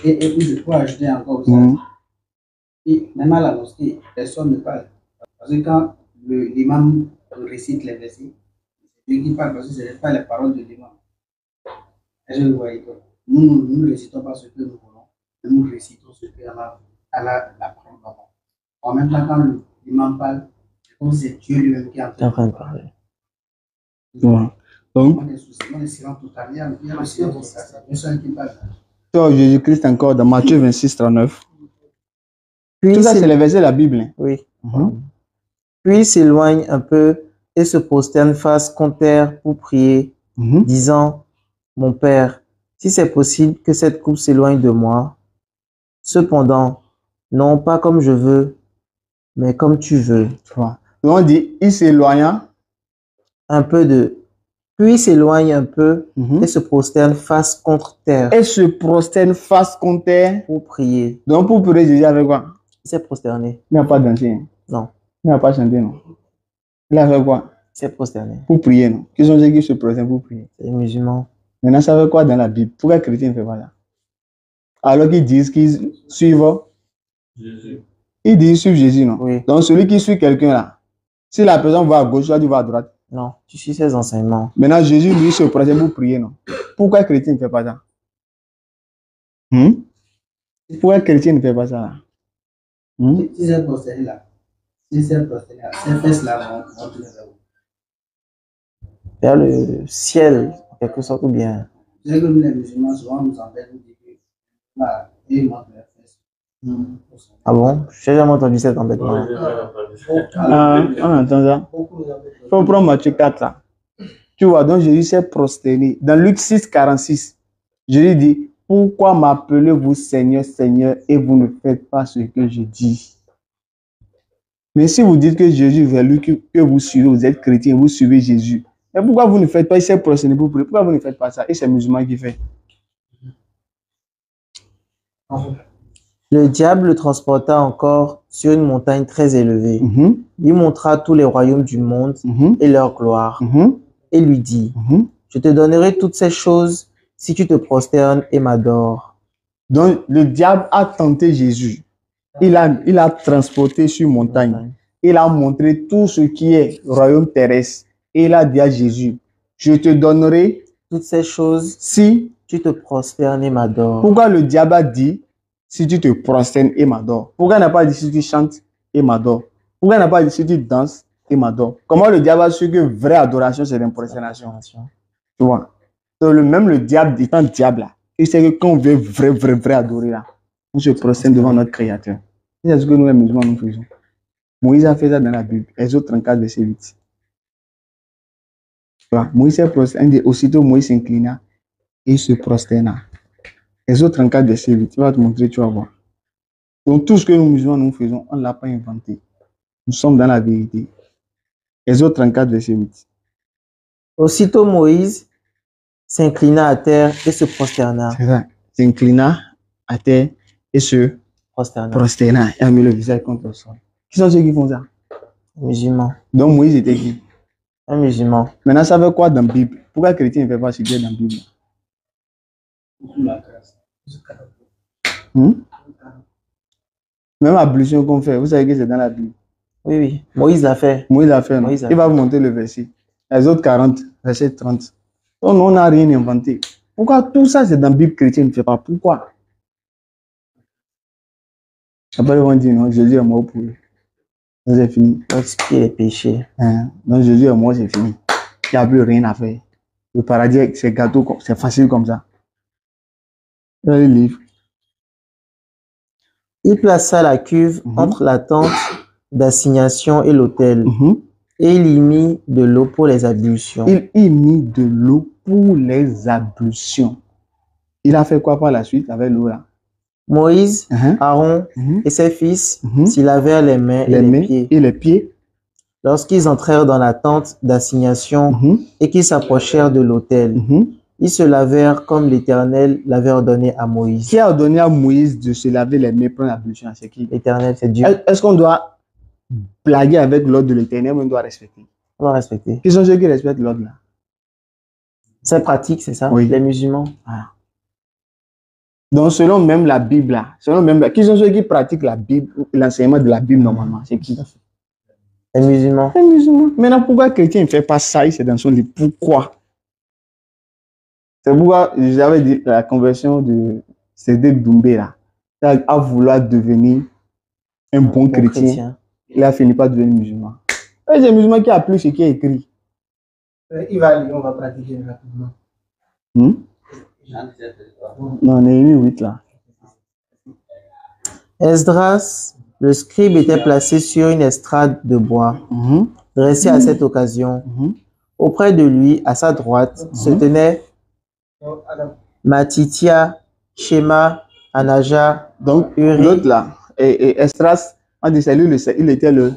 Speaker 4: Et pour ajouter encore ça, et même à la mosquée, personne ne parle.
Speaker 5: Parce que quand l'imam récite les versets, c'est Dieu qui parle parce que ce n'est pas les paroles de l'imam. Est-ce que vous voyez quoi? Nous ne récitons pas ce que nous voulons, mais nous récitons ce que Allah apprend d'abord. En même temps, quand l'imam parle, c'est comme si c'est Dieu lui-même qui est en train de parler.
Speaker 1: Ouais. Donc,
Speaker 5: on est silent tout à l'heure, il y a le silence, c'est Dieu seul qui parle.
Speaker 1: Jésus-Christ encore dans Matthieu 26, 39.
Speaker 2: Puis
Speaker 1: Tout ça, c'est les versets de la Bible. Hein.
Speaker 2: Oui. Puis il s'éloigne un peu et se prosterne face contre terre pour prier, disant, mon Père, si c'est possible que cette coupe s'éloigne de moi, cependant, non pas comme je veux, mais comme tu veux.
Speaker 1: Ouais. Donc on dit, il s'éloigna
Speaker 2: un peu de... Puis il s'éloigne un peu et se prosterne face contre terre.
Speaker 1: Et se prosterne face contre terre
Speaker 2: pour prier.
Speaker 1: Donc pour prier, Jésus avec quoi?
Speaker 2: Il s'est prosterné.
Speaker 1: Il n'a pas dansé.
Speaker 2: Non.
Speaker 1: Il n'a pas chanté, non. Il a fait quoi?
Speaker 2: Il s'est prosterné.
Speaker 1: Pour prier, non. Qui sont ceux qui se prosternent pour prier?
Speaker 2: Les musulmans.
Speaker 1: Maintenant, ça veut quoi dans la Bible? Pourquoi les chrétiens ne font pas ça? Alors qu'ils disent qu'ils suivent Jésus. Ils disent suivre Jésus, non?
Speaker 2: Oui.
Speaker 1: Donc celui qui suit quelqu'un là, si la personne va à gauche, tu vas à droite.
Speaker 2: Non, tu suis ses enseignements.
Speaker 1: Maintenant, Jésus, lui, se prosterne pour prier, non? Pourquoi les chrétiens ne font pas ça? Pourquoi les chrétiens ne font pas ça là?
Speaker 5: Si c'est prosterné là, ces fesses là vont tourner
Speaker 2: vers le ciel, en quelque sorte, ou bien.
Speaker 5: Tu sais que nous, les musulmans, souvent nous embêtent, nous disent que voilà, ils montrent leurs fesses.
Speaker 2: Ah bon? Je n'ai jamais entendu cet embêtement.
Speaker 1: On entend ça. Il faut prendre Matthieu 4 là. Tu vois, donc Jésus s'est prosterné. Dans Luc 6, 46, Jésus dit, pourquoi m'appelez-vous Seigneur, Seigneur, et vous ne faites pas ce que je dis? Mais si vous dites que Jésus vers lui, que vous suivez, vous êtes chrétien, vous suivez Jésus. Mais pourquoi vous ne faites pas? Il s'est prosterné pour prier. Pourquoi vous ne faites pas ça? Et c'est musulman qui fait.
Speaker 2: Le diable le transporta encore sur une montagne très élevée. Il montra tous les royaumes du monde et leur gloire. Et lui dit, je te donnerai toutes ces choses si tu te prosternes et m'adores.
Speaker 1: Donc, le diable a tenté Jésus. Il a transporté sur montagne. Il a montré tout ce qui est royaume terrestre. Et il a dit à Jésus, je te donnerai
Speaker 2: toutes ces choses
Speaker 1: si
Speaker 2: tu te prosternes et m'adores.
Speaker 1: Pourquoi le diable a dit si tu te prosternes et m'adores? Pourquoi il n'a pas dit si tu chantes et m'adores? Pourquoi il n'a pas dit si tu danses et m'adores? Comment le diable a su que vraie adoration c'est l'impressionnation? Tu vois? Donc même le diable, étant diable là, il sait que quand on veut vrai adorer là, on se prosterne devant notre créateur. C'est ce que nous les musulmans nous faisons. Moïse a fait ça dans la Bible. Exode 34, verset 8. Moïse s'est prosterné, aussitôt Moïse s'inclina et il se prosterna. Exode 34, verset 8. Tu vas te montrer, tu vas voir. Donc tout ce que nous musulmans nous faisons, on ne l'a pas inventé. Nous sommes dans la vérité. Exode 34, verset 8.
Speaker 2: Aussitôt Moïse s'inclina à terre et se prosterna.
Speaker 1: C'est ça. S'inclina à terre et se prosterna. Et a mis le visage contre le sol. Qui sont ceux qui font ça?
Speaker 2: Musulmans.
Speaker 1: Donc Moïse était qui?
Speaker 2: Un musulman.
Speaker 1: Maintenant, ça veut quoi dans la Bible? Pourquoi les chrétiens ne font pas ce qui est dans la Bible? Même ablution qu'on fait, vous savez que c'est dans la Bible.
Speaker 2: Oui, oui. Moïse l'a fait.
Speaker 1: Moïse l'a fait, non? Il va vous montrer le verset. Les autres 40, verset 30. Donc, on n'a rien inventé. Pourquoi tout ça, c'est dans la Bible chrétienne ne fait pas? Pourquoi? Après, ils vont dire, non, Jésus est mort pour eux. C'est fini.
Speaker 2: Expier les péchés.
Speaker 1: Donc, Jésus est mort, c'est fini. Il n'y a plus rien à faire. Le paradis, c'est gâteau, c'est facile comme ça. Le livre.
Speaker 2: Il plaça la cuve entre la tente d'assignation et l'autel. Et il y mit de l'eau pour les ablutions.
Speaker 1: Il y mit de l'eau pour les ablutions. Il a fait quoi par la suite avec l'eau là?
Speaker 2: Moïse, Aaron et ses fils s'y lavèrent les mains
Speaker 1: et les pieds.
Speaker 2: Lorsqu'ils entrèrent dans la tente d'assignation et qu'ils s'approchèrent de l'autel, ils se lavèrent comme l'Éternel l'avait ordonné à Moïse.
Speaker 1: Qui a ordonné à Moïse de se laver les mains, prendre l'ablution? C'est qui?
Speaker 2: L'Éternel, c'est Dieu.
Speaker 1: Est-ce qu'on doit blaguer avec l'ordre de l'Éternel ou on doit respecter?
Speaker 2: On doit respecter.
Speaker 1: Qui sont ceux qui respectent l'ordre là?
Speaker 2: C'est pratique, c'est ça?
Speaker 1: Oui.
Speaker 2: Les musulmans.
Speaker 1: Ah. Donc, selon même la Bible là, qui sont ceux qui pratiquent la Bible, l'enseignement de la Bible normalement? C'est qui?
Speaker 2: Les musulmans.
Speaker 1: Les musulmans. Maintenant, pourquoi quelqu'un ne fait pas ça? C'est dans son livre. Pourquoi? C'est pourquoi j'avais dit la conversion de Cédric Doumbé là. À vouloir devenir un bon chrétien. Il a fini par devenir musulman. C'est un musulman qui a appris ce qui est écrit.
Speaker 4: Il va aller, on va pratiquer rapidement.
Speaker 1: Non, on est 8 là.
Speaker 2: Esdras, le scribe, était placé sur une estrade de bois, dressée à cette occasion. Auprès de lui, à sa droite, se tenaient Matitia, Shema, Anaja,
Speaker 1: donc
Speaker 2: Uri.
Speaker 1: L'autre là, et Esdras, on dit c'est lui, il était le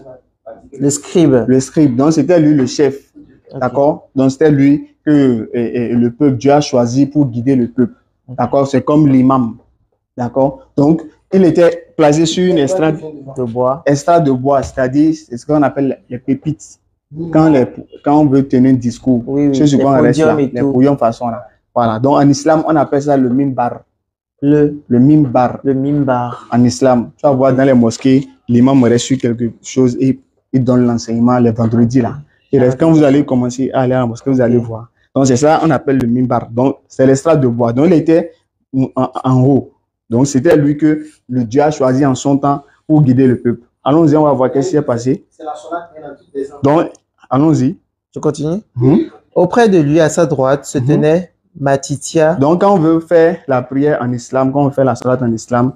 Speaker 2: scribe.
Speaker 1: Le scribe, donc c'était lui le chef. Okay. D'accord? Donc c'était lui que le peuple, Dieu a choisi pour guider le peuple. D'accord? C'est comme l'imam. D'accord? Donc il était placé sur une estrade
Speaker 2: de bois.
Speaker 1: Estrade de bois, c'est-à-dire c'est ce qu'on appelle les pépites. Quand on veut tenir un discours, c'est ce qu'on reste là, les podiums façon là. Voilà. Donc en islam, on appelle ça le mimbar. Le mimbar.
Speaker 2: Le mimbar.
Speaker 1: En islam, tu vas voir dans les mosquées, l'imam reste sur quelque chose et il donne l'enseignement les vendredis là. Et quand vous allez commencer à aller à la mosquée, vous allez voir. Donc c'est ça, on appelle le mimbar. Donc c'est l'estrade de bois. Donc il était en haut. Donc c'était lui que le Dieu a choisi en son temps pour guider le peuple. Allons-y, on va voir qu'est-ce qui s'est passé. Donc allons-y.
Speaker 2: Je continue. Auprès de lui, à sa droite, se tenait Matitia.
Speaker 1: Donc quand on veut faire la prière en islam, quand on fait la salat en islam,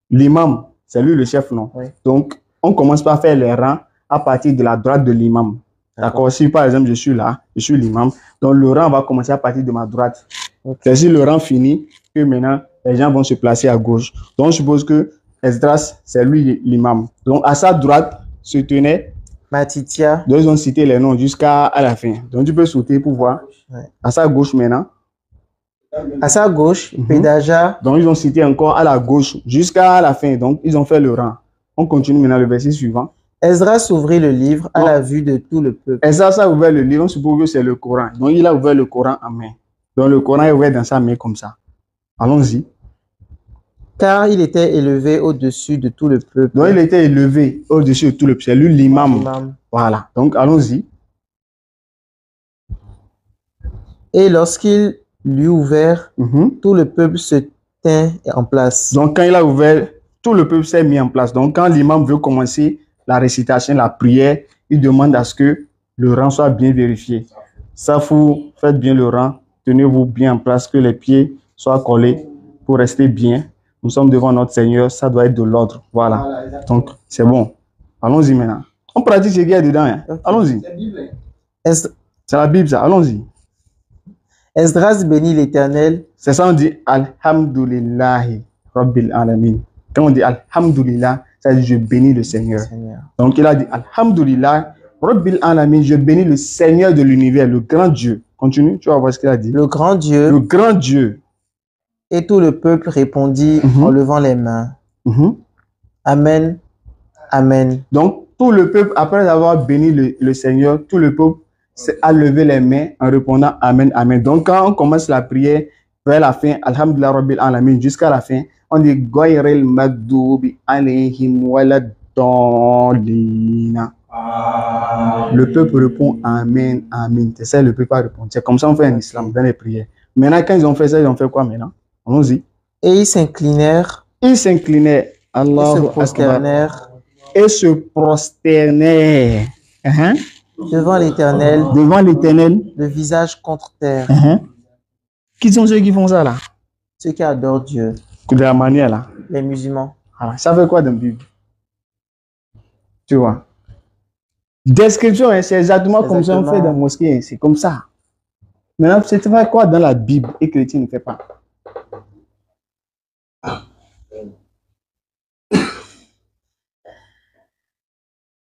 Speaker 1: l'imam, c'est lui le chef, non? Oui. Donc on commence par faire les rangs à partir de la droite de l'imam. D'accord? Si par exemple je suis là, je suis l'imam, donc le rang va commencer à partir de ma droite. C'est si le rang finit que maintenant les gens vont se placer à gauche. Donc je suppose que Esdras, c'est lui l'imam. Donc à sa droite se tenait
Speaker 2: Matitia.
Speaker 1: Donc ils ont cité les noms jusqu'à la fin. Donc tu peux sauter pour voir. À sa gauche maintenant.
Speaker 2: À sa gauche, Pédaja.
Speaker 1: Donc ils ont cité encore à la gauche jusqu'à la fin. Donc ils ont fait le rang. On continue maintenant le verset suivant.
Speaker 2: Esdras ouvrit le livre à la vue de tout le peuple.
Speaker 1: Esdras a ouvert le livre, on suppose que c'est le Coran. Donc il a ouvert le Coran en main. Donc le Coran est ouvert dans sa main comme ça. Allons-y.
Speaker 2: Car il était élevé au-dessus de tout le peuple.
Speaker 1: Donc il était élevé au-dessus de tout le peuple. C'est lui l'imam. Voilà. Donc allons-y.
Speaker 2: Et lorsqu'il lui ouvert, tout le peuple se tint en place.
Speaker 1: Donc quand il a ouvert, tout le peuple s'est mis en place. Donc quand l'imam veut commencer la récitation, la prière, il demande à ce que le rang soit bien vérifié. Ça, vous faites bien le rang, tenez-vous bien en place, que les pieds soient collés pour rester bien. Nous sommes devant notre Seigneur, ça doit être de l'ordre. Voilà. Donc, c'est bon. Allons-y maintenant. On pratique ce qu'il y a dedans. Hein. Allons-y. C'est la Bible, ça. Allons-y.
Speaker 2: Esdras bénit l'Éternel.
Speaker 1: C'est ça, on dit Alhamdulillahi Rabbil Alamin. Quand on dit Alhamdulillah, ça veut dire je bénis le Seigneur. Donc, il a dit Alhamdulillah Rabbil Alamin, je bénis le Seigneur de l'univers, le grand Dieu. Continue, tu vas voir ce qu'il a dit.
Speaker 2: Le grand Dieu.
Speaker 1: Le grand Dieu.
Speaker 2: Et tout le peuple répondit en levant les mains. Amen. Amen.
Speaker 1: Donc, tout le peuple, après avoir béni le Seigneur, tout le peuple a levé les mains en répondant Amen, Amen. Donc, quand on commence la prière vers la fin, Alhamdulillah Rabbil Alamin, jusqu'à la fin, on dit Ghayril Magdubi alayhim waladdallina. Le peuple répond Amen, Amen. C'est ça, le peuple répond. C'est comme ça qu'on fait en islam, dans les prières. Maintenant, quand ils ont fait ça, ils ont fait quoi maintenant? Allons-y.
Speaker 2: Et ils s'inclinèrent.
Speaker 1: Ils s'inclinaient. Allah et se prosternèrent.
Speaker 2: Devant l'Éternel.
Speaker 1: Devant l'Éternel.
Speaker 2: Le visage contre terre.
Speaker 1: Qui sont ceux qui font ça là?
Speaker 2: Ceux qui adorent Dieu.
Speaker 1: De la manière là.
Speaker 2: Les musulmans.
Speaker 1: Ah, ça fait quoi dans la Bible? Tu vois? Description, hein, c'est exactement comme ça on fait dans la mosquée. C'est comme ça. Maintenant, c'est quoi dans la Bible et que chrétien ne fait pas?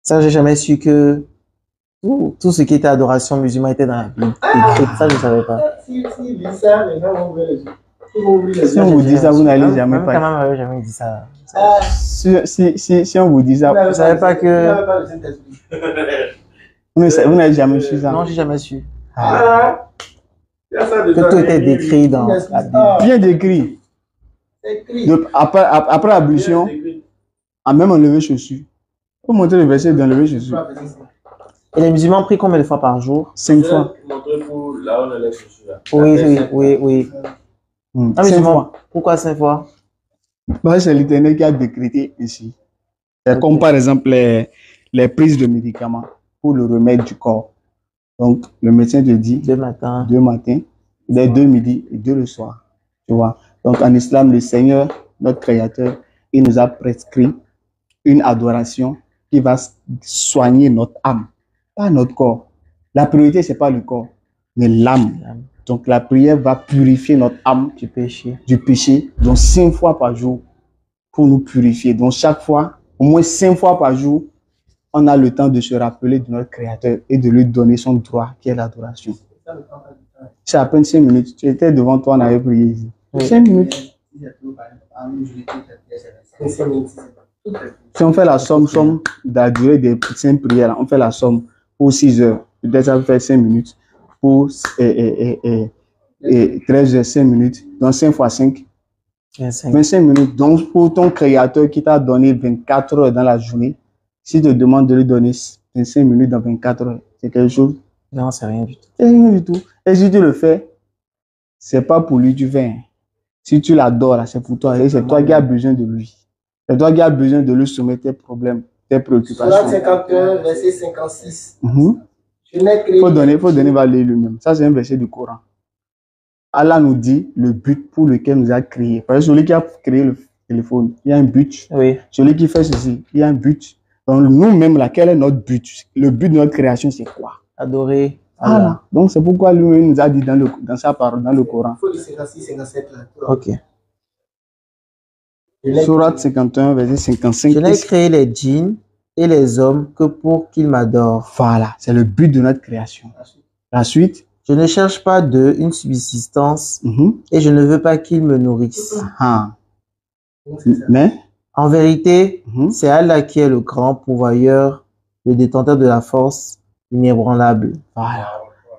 Speaker 2: Ça, j'ai jamais su que tout ce qui était adoration musulmane était dans la Bible. Ça, je ne savais pas.
Speaker 4: Si
Speaker 1: on vous dit ça, vous n'allez jamais pas.
Speaker 2: Quand même, jamais dit ça.
Speaker 1: Si on vous dit ça,
Speaker 2: vous ne savez pas que.
Speaker 1: Vous n'avez jamais su ça?
Speaker 2: Non, j'ai jamais su. Que tout était décrit dans la Bible.
Speaker 1: Bien décrit. Après l'ablution, à même enlever chaussures. Faut montrer le verset d'enlever chaussures.
Speaker 2: Et les musulmans prient combien de fois par jour?
Speaker 1: 5 fois.
Speaker 2: Oui. Ah,
Speaker 1: 5
Speaker 2: musulmans,
Speaker 1: fois.
Speaker 2: pourquoi 5 fois?
Speaker 1: Bah, c'est l'Éternel qui a décrété ici. C'est comme par exemple les prises de médicaments pour le remède du corps. Donc, le médecin te dit
Speaker 2: 2 matins.
Speaker 1: 2 matins, les 2 midi et 2 le soir. Tu vois. Donc, en islam, le Seigneur, notre Créateur, il nous a prescrit une adoration qui va soigner notre âme, pas notre corps. La priorité, c'est pas le corps, mais l'âme. Donc, la prière va purifier notre âme
Speaker 2: Du péché.
Speaker 1: Donc 5 fois par jour pour nous purifier. Donc, chaque fois, au moins 5 fois par jour, on a le temps de se rappeler de notre Créateur et de lui donner son droit, qui est l'adoration. C'est à peine 5 minutes. Tu étais devant toi, on avait prié ici. 5 minutes. Si on fait la somme de la durée des 5 prières, on fait la somme pour 6 heures. Peut-être ça fait 5 minutes. Pour 13 heures, 5 minutes. Donc 5 fois 5. 25 minutes. Donc pour ton Créateur qui t'a donné 24 heures dans la journée, si tu te demandes de lui donner 25 minutes dans 24 heures, c'est quelque chose?
Speaker 2: Non, c'est rien du tout.
Speaker 1: C'est rien du tout. Et si tu le fais, c'est pas pour lui, tu fais. Si tu l'adores, c'est pour toi. Et c'est toi qui as besoin de lui. C'est toi qui as besoin de lui soumettre tes problèmes, tes préoccupations.
Speaker 4: Surat 51, verset 56.
Speaker 1: Faut donner, va lire lui-même. Ça, c'est un verset du Coran. Allah nous dit le but pour lequel il nous a créé. Parce que celui qui a créé le téléphone, il y a un but.
Speaker 2: Oui.
Speaker 1: Celui qui fait ceci, il y a un but. Donc, nous-mêmes, quel est notre but? Le but de notre création, c'est quoi?
Speaker 2: Adorer.
Speaker 1: Allah. Donc, c'est pourquoi lui nous a dit dans sa parole, dans le Coran.
Speaker 4: Il faut les 56, 57 là.
Speaker 2: Ok.
Speaker 1: Surat 51, verset 55.
Speaker 2: Je n'ai créé les djinns et les hommes que pour qu'ils m'adorent.
Speaker 1: Voilà, c'est le but de notre création. La suite.
Speaker 2: Je ne cherche pas d'eux une subsistance et je ne veux pas qu'ils me nourrissent.
Speaker 1: Mais
Speaker 2: en vérité, c'est Allah qui est le grand pourvoyeur, le détenteur de la force inébranlable.
Speaker 1: Voilà.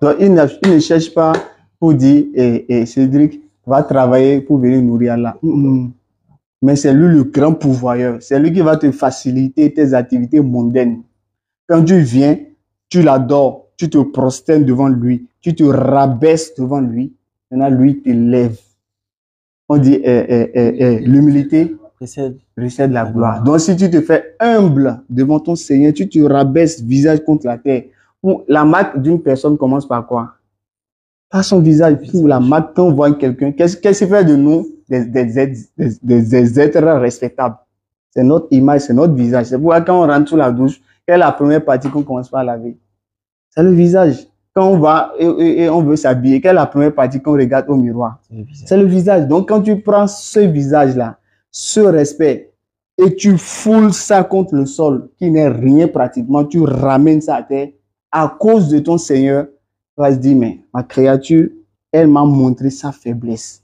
Speaker 1: Donc, il ne cherche pas pour dire Cédric va travailler pour venir nourrir Allah. Mais c'est lui le grand pourvoyeur. C'est lui qui va te faciliter tes activités mondaines. Quand tu viens, tu l'adores, tu te prosternes devant lui, tu te rabaisses devant lui. Maintenant, lui te lève. On dit l'humilité précède la gloire. Donc, si tu te fais humble devant ton Seigneur, tu te rabaisses visage contre la terre. La marque d'une personne commence par quoi? Par son visage. Pour la marque, quand on voit quelqu'un, qu'est-ce qui fait de nous des êtres respectables? C'est notre image, c'est notre visage. C'est pourquoi quand on rentre sous la douche, quelle est la première partie qu'on commence par laver? C'est le visage. Quand on va et on veut s'habiller, quelle est la première partie qu'on regarde au miroir? C'est le visage. Donc, quand tu prends ce visage-là, ce respect, et tu foules ça contre le sol, qui n'est rien pratiquement, tu ramènes ça à terre, à cause de ton Seigneur, tu vas se dire, mais ma créature, elle m'a montré sa faiblesse.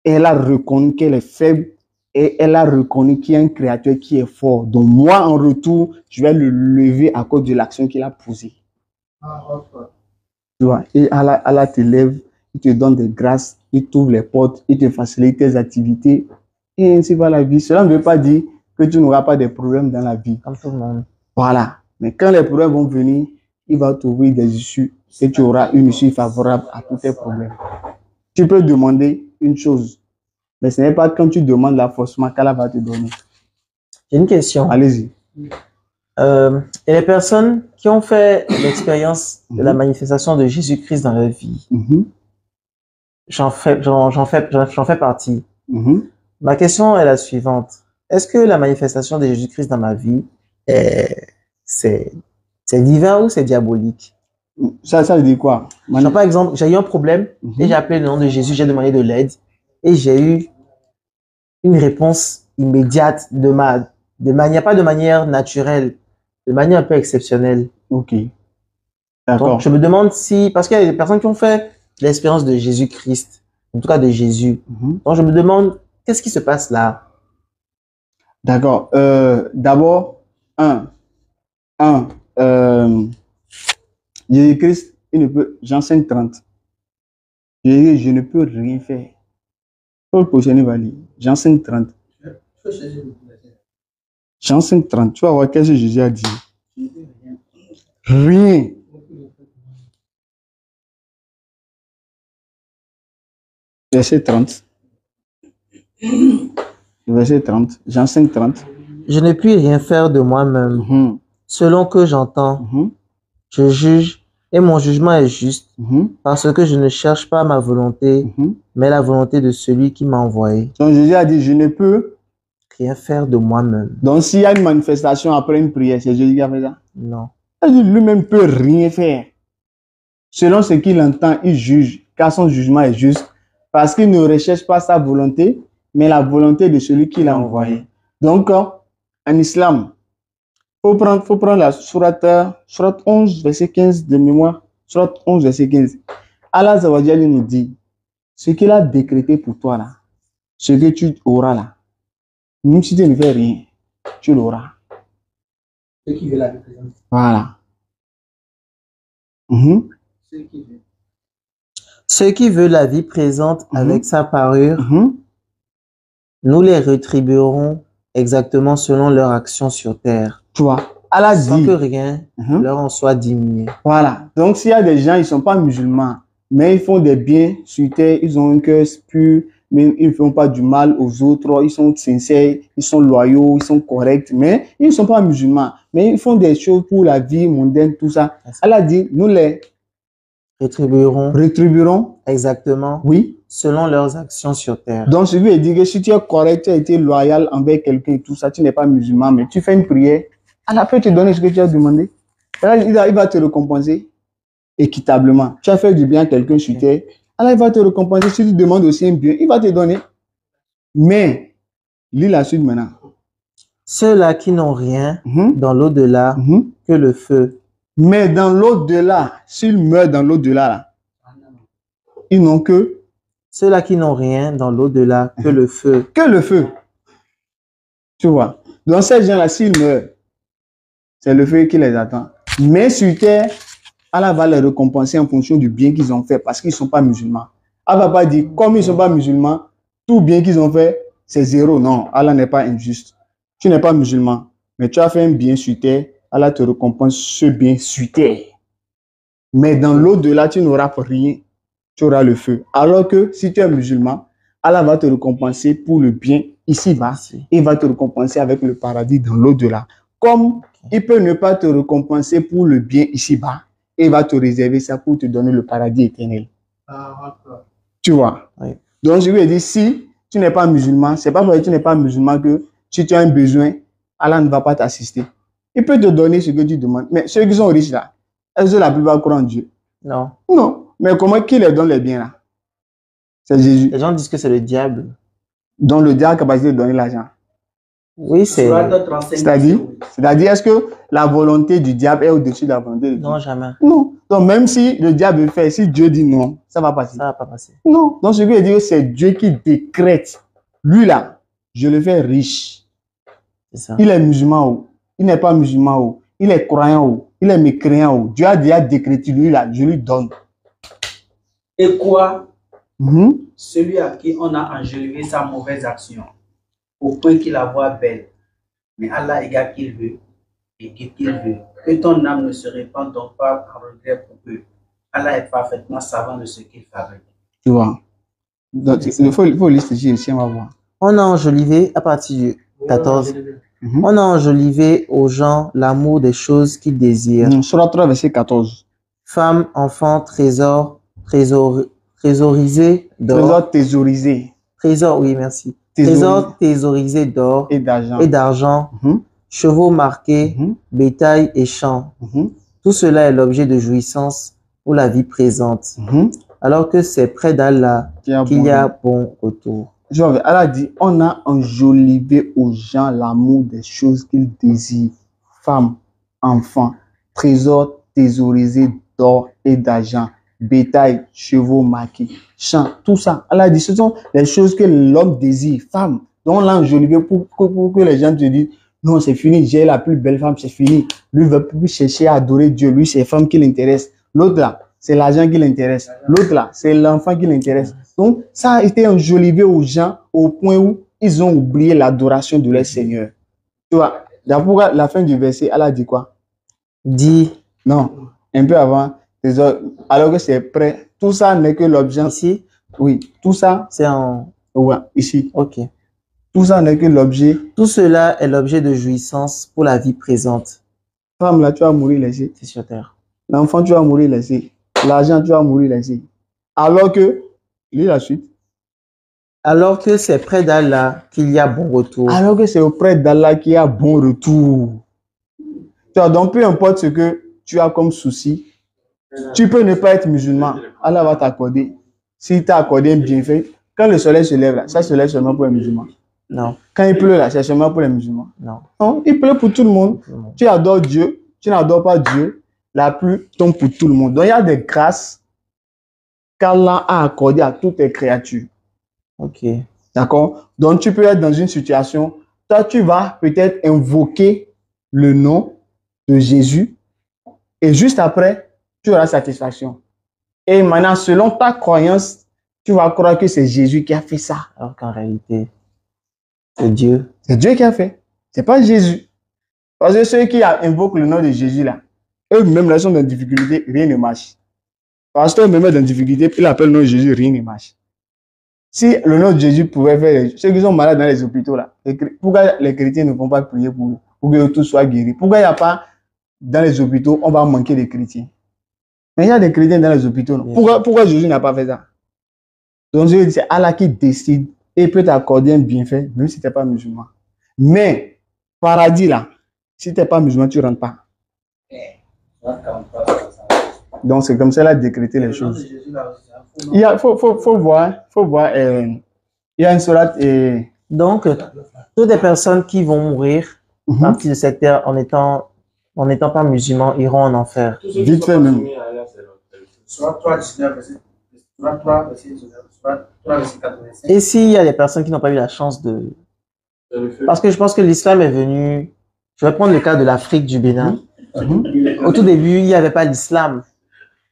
Speaker 1: Elle a reconnu qu'elle est faible et elle a reconnu qu'il y a un créateur qui est fort. Donc moi, en retour, je vais le lever à cause de l'action qu'il a posée. Tu vois, et Allah te lève, il te donne des grâces, il t'ouvre les portes, il te facilite tes activités. Et ainsi va la vie. Cela ne veut pas dire que tu n'auras pas de problèmes dans la vie.
Speaker 2: Comme tout le monde.
Speaker 1: Voilà. Mais quand les problèmes vont venir, il va t'ouvrir des issues et tu auras une issue favorable à tous tes problèmes. Tu peux demander une chose, mais ce n'est pas quand tu demandes là forcément qu'Allah va te donner.
Speaker 2: J'ai une question.
Speaker 1: Allez-y.
Speaker 2: Et les personnes qui ont fait l'expérience de la manifestation de Jésus-Christ dans leur vie, j'en fais partie. Ma question est la suivante. Est-ce que la manifestation de Jésus-Christ dans ma vie, c'est divin ou c'est diabolique?
Speaker 1: Ça veut dire quoi?
Speaker 2: Genre, par exemple, j'ai eu un problème et j'ai appelé le nom de Jésus, j'ai demandé de l'aide et j'ai eu une réponse immédiate pas de manière naturelle, de manière un peu exceptionnelle.
Speaker 1: Ok. D'accord.
Speaker 2: Donc, je me demande si, parce qu'il y a des personnes qui ont fait l'expérience de Jésus-Christ, en tout cas de Jésus. Donc, je me demande, qu'est-ce qui se passe là?
Speaker 1: D'accord. D'abord, Jésus-Christ, j'enseigne 30. Je ne peux rien faire. Paul Pochani va lire. J'enseigne 30. J'enseigne 30. Tu vas voir qu'est-ce que Jésus a dit. Rien. Verset 30. Verset 30. Jean 5, 30.
Speaker 2: Je ne puis rien faire de moi-même.
Speaker 1: Mhm.
Speaker 2: Selon que j'entends,
Speaker 1: Mhm.
Speaker 2: je juge, et mon jugement est juste,
Speaker 1: Mhm.
Speaker 2: parce que je ne cherche pas ma volonté,
Speaker 1: Mhm.
Speaker 2: mais la volonté de celui qui m'a envoyé.
Speaker 1: Donc Jésus a dit, je ne peux.
Speaker 2: Rien faire de moi-même.
Speaker 1: Donc s'il y a une manifestation après une prière, c'est Jésus qui a fait ça.
Speaker 2: Non.
Speaker 1: C'est-à-dire, lui-même ne peut rien faire. Selon ce qu'il entend, il juge, car son jugement est juste, parce qu'il ne recherche pas sa volonté, mais la volonté de celui qui l'a envoyé. Donc, en islam, faut prendre la sourate 11, verset 15 de mémoire. Sourate 11, verset 15. Allah Azza wa Jalla nous dit, ce qu'il a décrété pour toi là, ce que tu auras là, même si tu ne fais rien, tu l'auras.
Speaker 5: Ceux qui veulent la représenter.
Speaker 1: Voilà. Mhm.
Speaker 5: Ceux qui veulent.
Speaker 2: Ceux qui veulent la vie présente avec sa parure,
Speaker 1: Mhm.
Speaker 2: nous les rétribuerons exactement selon leur action sur terre,
Speaker 1: Tu vois, Allah
Speaker 2: sans
Speaker 1: dit,
Speaker 2: que rien
Speaker 1: Mhm.
Speaker 2: leur en soit diminué.
Speaker 1: voilà. Donc, s'il y a des gens, ils ne sont pas musulmans, mais ils font des biens sur terre, ils ont un cœur pur, mais ils ne font pas du mal aux autres, ils sont sincères, ils sont loyaux, ils sont corrects, mais ils ne sont pas musulmans. Mais ils font des choses pour la vie mondaine, tout ça. Allah dit, nous les
Speaker 2: Rétribueront
Speaker 1: rétribuerons,
Speaker 2: exactement
Speaker 1: oui.
Speaker 2: selon leurs actions sur terre.
Speaker 1: Donc, celui qui dit que si tu es correct, tu as été loyal envers quelqu'un et tout ça, tu n'es pas musulman, mais tu fais une prière, Allah peut te donner ce que tu as demandé. Allah, il va te récompenser équitablement. Tu as fait du bien à quelqu'un sur terre, Allah il va te récompenser. Si tu demandes aussi un bien, il va te donner. Mais, lis la suite maintenant.
Speaker 2: Ceux-là qui n'ont rien
Speaker 1: Mhm.
Speaker 2: dans l'au-delà
Speaker 1: Mhm.
Speaker 2: que le feu,
Speaker 1: Mais dans l'au-delà, s'ils meurent dans l'au-delà, là, ils n'ont que
Speaker 2: ceux-là qui n'ont rien dans l'au-delà que le feu,
Speaker 1: le feu. Tu vois. Donc, ces gens-là, s'ils meurent, c'est le feu qui les attend. Mais sur terre, Allah va les récompenser en fonction du bien qu'ils ont fait parce qu'ils ne sont pas musulmans. Allah va pas dire, comme ils ne sont pas musulmans, tout bien qu'ils ont fait, c'est zéro. Non, Allah n'est pas injuste. Tu n'es pas musulman, mais tu as fait un bien sur terre, Allah te récompense ce bien sur terre. Mais dans l'au-delà, tu n'auras rien. Tu auras le feu. Alors que si tu es musulman, Allah va te récompenser pour le bien ici-bas. Il va te récompenser avec le paradis dans l'au-delà. Comme il peut ne pas te récompenser pour le bien ici-bas, il va te réserver ça pour te donner le paradis éternel. Tu vois?
Speaker 2: Oui.
Speaker 1: Donc je lui ai dit, si tu n'es pas musulman, c'est pas parce que tu n'es pas musulman que si tu as un besoin, Allah ne va pas t'assister. Il peut te donner ce que tu demandes. Mais ceux qui sont riches là, est-ce que la plupart croient en Dieu?
Speaker 2: non.
Speaker 1: Non. Mais comment qui les donne les biens là? C'est Jésus.
Speaker 2: Les gens disent que c'est le diable.
Speaker 1: Donc le diable a la capacité de donner l'argent.
Speaker 2: Oui, c'est...
Speaker 5: Sourate 35.
Speaker 1: C'est-à-dire, est-ce que la volonté du diable est au-dessus de la volonté de Dieu?
Speaker 2: Non, jamais.
Speaker 1: Non. Donc même si le diable veut faire, si Dieu dit non, ça va passer.
Speaker 2: Ça va pas passer.
Speaker 1: Non. Donc ce que je veux dire, c'est Dieu qui décrète. Lui là, je le fais riche.
Speaker 2: C'est ça.
Speaker 1: Il est musulman ou il n'est pas musulman ou il est croyant ou il est mécréant ou Dieu a déjà décrété lui là, je lui donne.
Speaker 5: Et quoi?
Speaker 1: Mhm.
Speaker 5: Celui à qui on a enjolivé sa mauvaise action, au point qu'il la voit belle. Mais Allah égale qu'il veut et qu'il veut. Que ton âme ne se répande donc pas en regret pour eux. Allah est parfaitement savant de ce qu'il fabrique.
Speaker 1: Tu vois. Donc, il faut lire ceci aussi, on va voir.
Speaker 2: On a enjolivé, à partir du 14,
Speaker 1: Mhm.
Speaker 2: on a enjolivé aux gens l'amour des choses qu'ils désirent.
Speaker 1: Surat 3, verset 14.
Speaker 2: Femmes, enfants, thésaurisés d'or.
Speaker 1: Trésor thésaurisé
Speaker 2: Trésor, oui, merci.
Speaker 1: Thésaurisé.
Speaker 2: Trésor thésaurisé d'or
Speaker 1: et d'argent.
Speaker 2: et d'argent,
Speaker 1: Mhm.
Speaker 2: chevaux marqués,
Speaker 1: Mhm.
Speaker 2: bétail et champs.
Speaker 1: Mhm.
Speaker 2: Tout cela est l'objet de jouissance pour la vie présente,
Speaker 1: Mhm.
Speaker 2: alors que c'est près d'Allah qu'il y a bon retour.
Speaker 1: Je vois, Allah dit, on a enjolivé aux gens l'amour des choses qu'ils désirent. Femmes, enfants, trésors thésaurisés d'or et d'argent, bétail, chevaux marqués, champs, tout ça. Allah dit, ce sont les choses que l'homme désire. Femmes, donc on l'a enjolivé pour que les gens te disent, non, c'est fini, j'ai la plus belle femme, c'est fini. Lui ne veut plus chercher à adorer Dieu. Lui, c'est les femmes qui l'intéressent. L'autre là, c'est l'argent qui l'intéresse. L'autre là, c'est l'enfant qui l'intéresse. Donc, ça a été enjolivé aux gens au point où ils ont oublié l'adoration de leur Seigneur. Tu vois, la fin du verset, Allah dit quoi?
Speaker 2: Dis,
Speaker 1: Non, un peu avant. Alors que c'est prêt. Tout ça n'est que l'objet.
Speaker 2: Ici,
Speaker 1: Oui, tout ça,
Speaker 2: c'est en...
Speaker 1: ouais, ici.
Speaker 2: Ok.
Speaker 1: Tout ça n'est que l'objet.
Speaker 2: Tout cela est l'objet de jouissance pour la vie présente.
Speaker 1: Femme, là, tu vas mourir laissé.
Speaker 2: C'est sur terre.
Speaker 1: L'enfant, tu vas mourir laissé. L'argent, tu vas mourir laissé. Alors que, lis la suite.
Speaker 2: Alors que c'est près d'Allah qu'il y a bon retour.
Speaker 1: Alors que c'est auprès d'Allah qu'il y a bon retour. Tu vois, donc peu importe ce que tu as comme souci, tu peux ne pas être musulman. Allah va t'accorder. S'il t'a accordé un bienfait, quand le soleil se lève là, ça se lève seulement pour les musulmans.
Speaker 2: Non,
Speaker 1: Quand il pleut là, c'est seulement pour les musulmans.
Speaker 2: non.
Speaker 1: Non, il pleut pour tout le monde. Tu adores Dieu, tu n'adores pas Dieu, la pluie tombe pour tout le monde. Donc il y a des grâces qu'Allah a accordées à toutes les créatures.
Speaker 2: Ok.
Speaker 1: D'accord? Donc tu peux être dans une situation, toi tu vas peut-être invoquer le nom de Jésus et juste après, tu auras satisfaction. Et maintenant, selon ta croyance, tu vas croire que c'est Jésus qui a fait ça.
Speaker 2: Alors qu'en réalité, c'est Dieu.
Speaker 1: C'est Dieu qui a fait. C'est pas Jésus. Parce que ceux qui invoquent le nom de Jésus là, eux-mêmes là, ils sont dans difficulté, rien ne marche. Parce que eux-mêmes dans difficulté, ils appellent le nom de Jésus, rien ne marche. Si le nom de Jésus pouvait faire, ceux qui sont malades dans les hôpitaux là, pourquoi les chrétiens ne vont pas prier pour eux, pour que tous soient guéris? Pourquoi il n'y a pas dans les hôpitaux, on va manquer de chrétiens? Mais il y a des chrétiens dans les hôpitaux. Non? Pourquoi Jésus n'a pas fait ça? Donc, je dis, c'est Allah qui décide et peut t'accorder un bienfait, même si tu n'es pas musulman. Mais, paradis là, si tu n'es pas musulman, tu ne rentres pas. Donc, c'est comme ça là décréter les choses. Il faut voir, il y a une sourate et...
Speaker 2: Donc, toutes les personnes qui vont mourir partie de cette terre en étant pas musulmans iront en enfer.
Speaker 1: Vite fait même.
Speaker 2: Et s'il y a des personnes qui n'ont pas eu la chance de... Parce que je pense que l'islam est venu... Je vais prendre le cas de l'Afrique du Bénin. Au tout début, il n'y avait pas l'islam.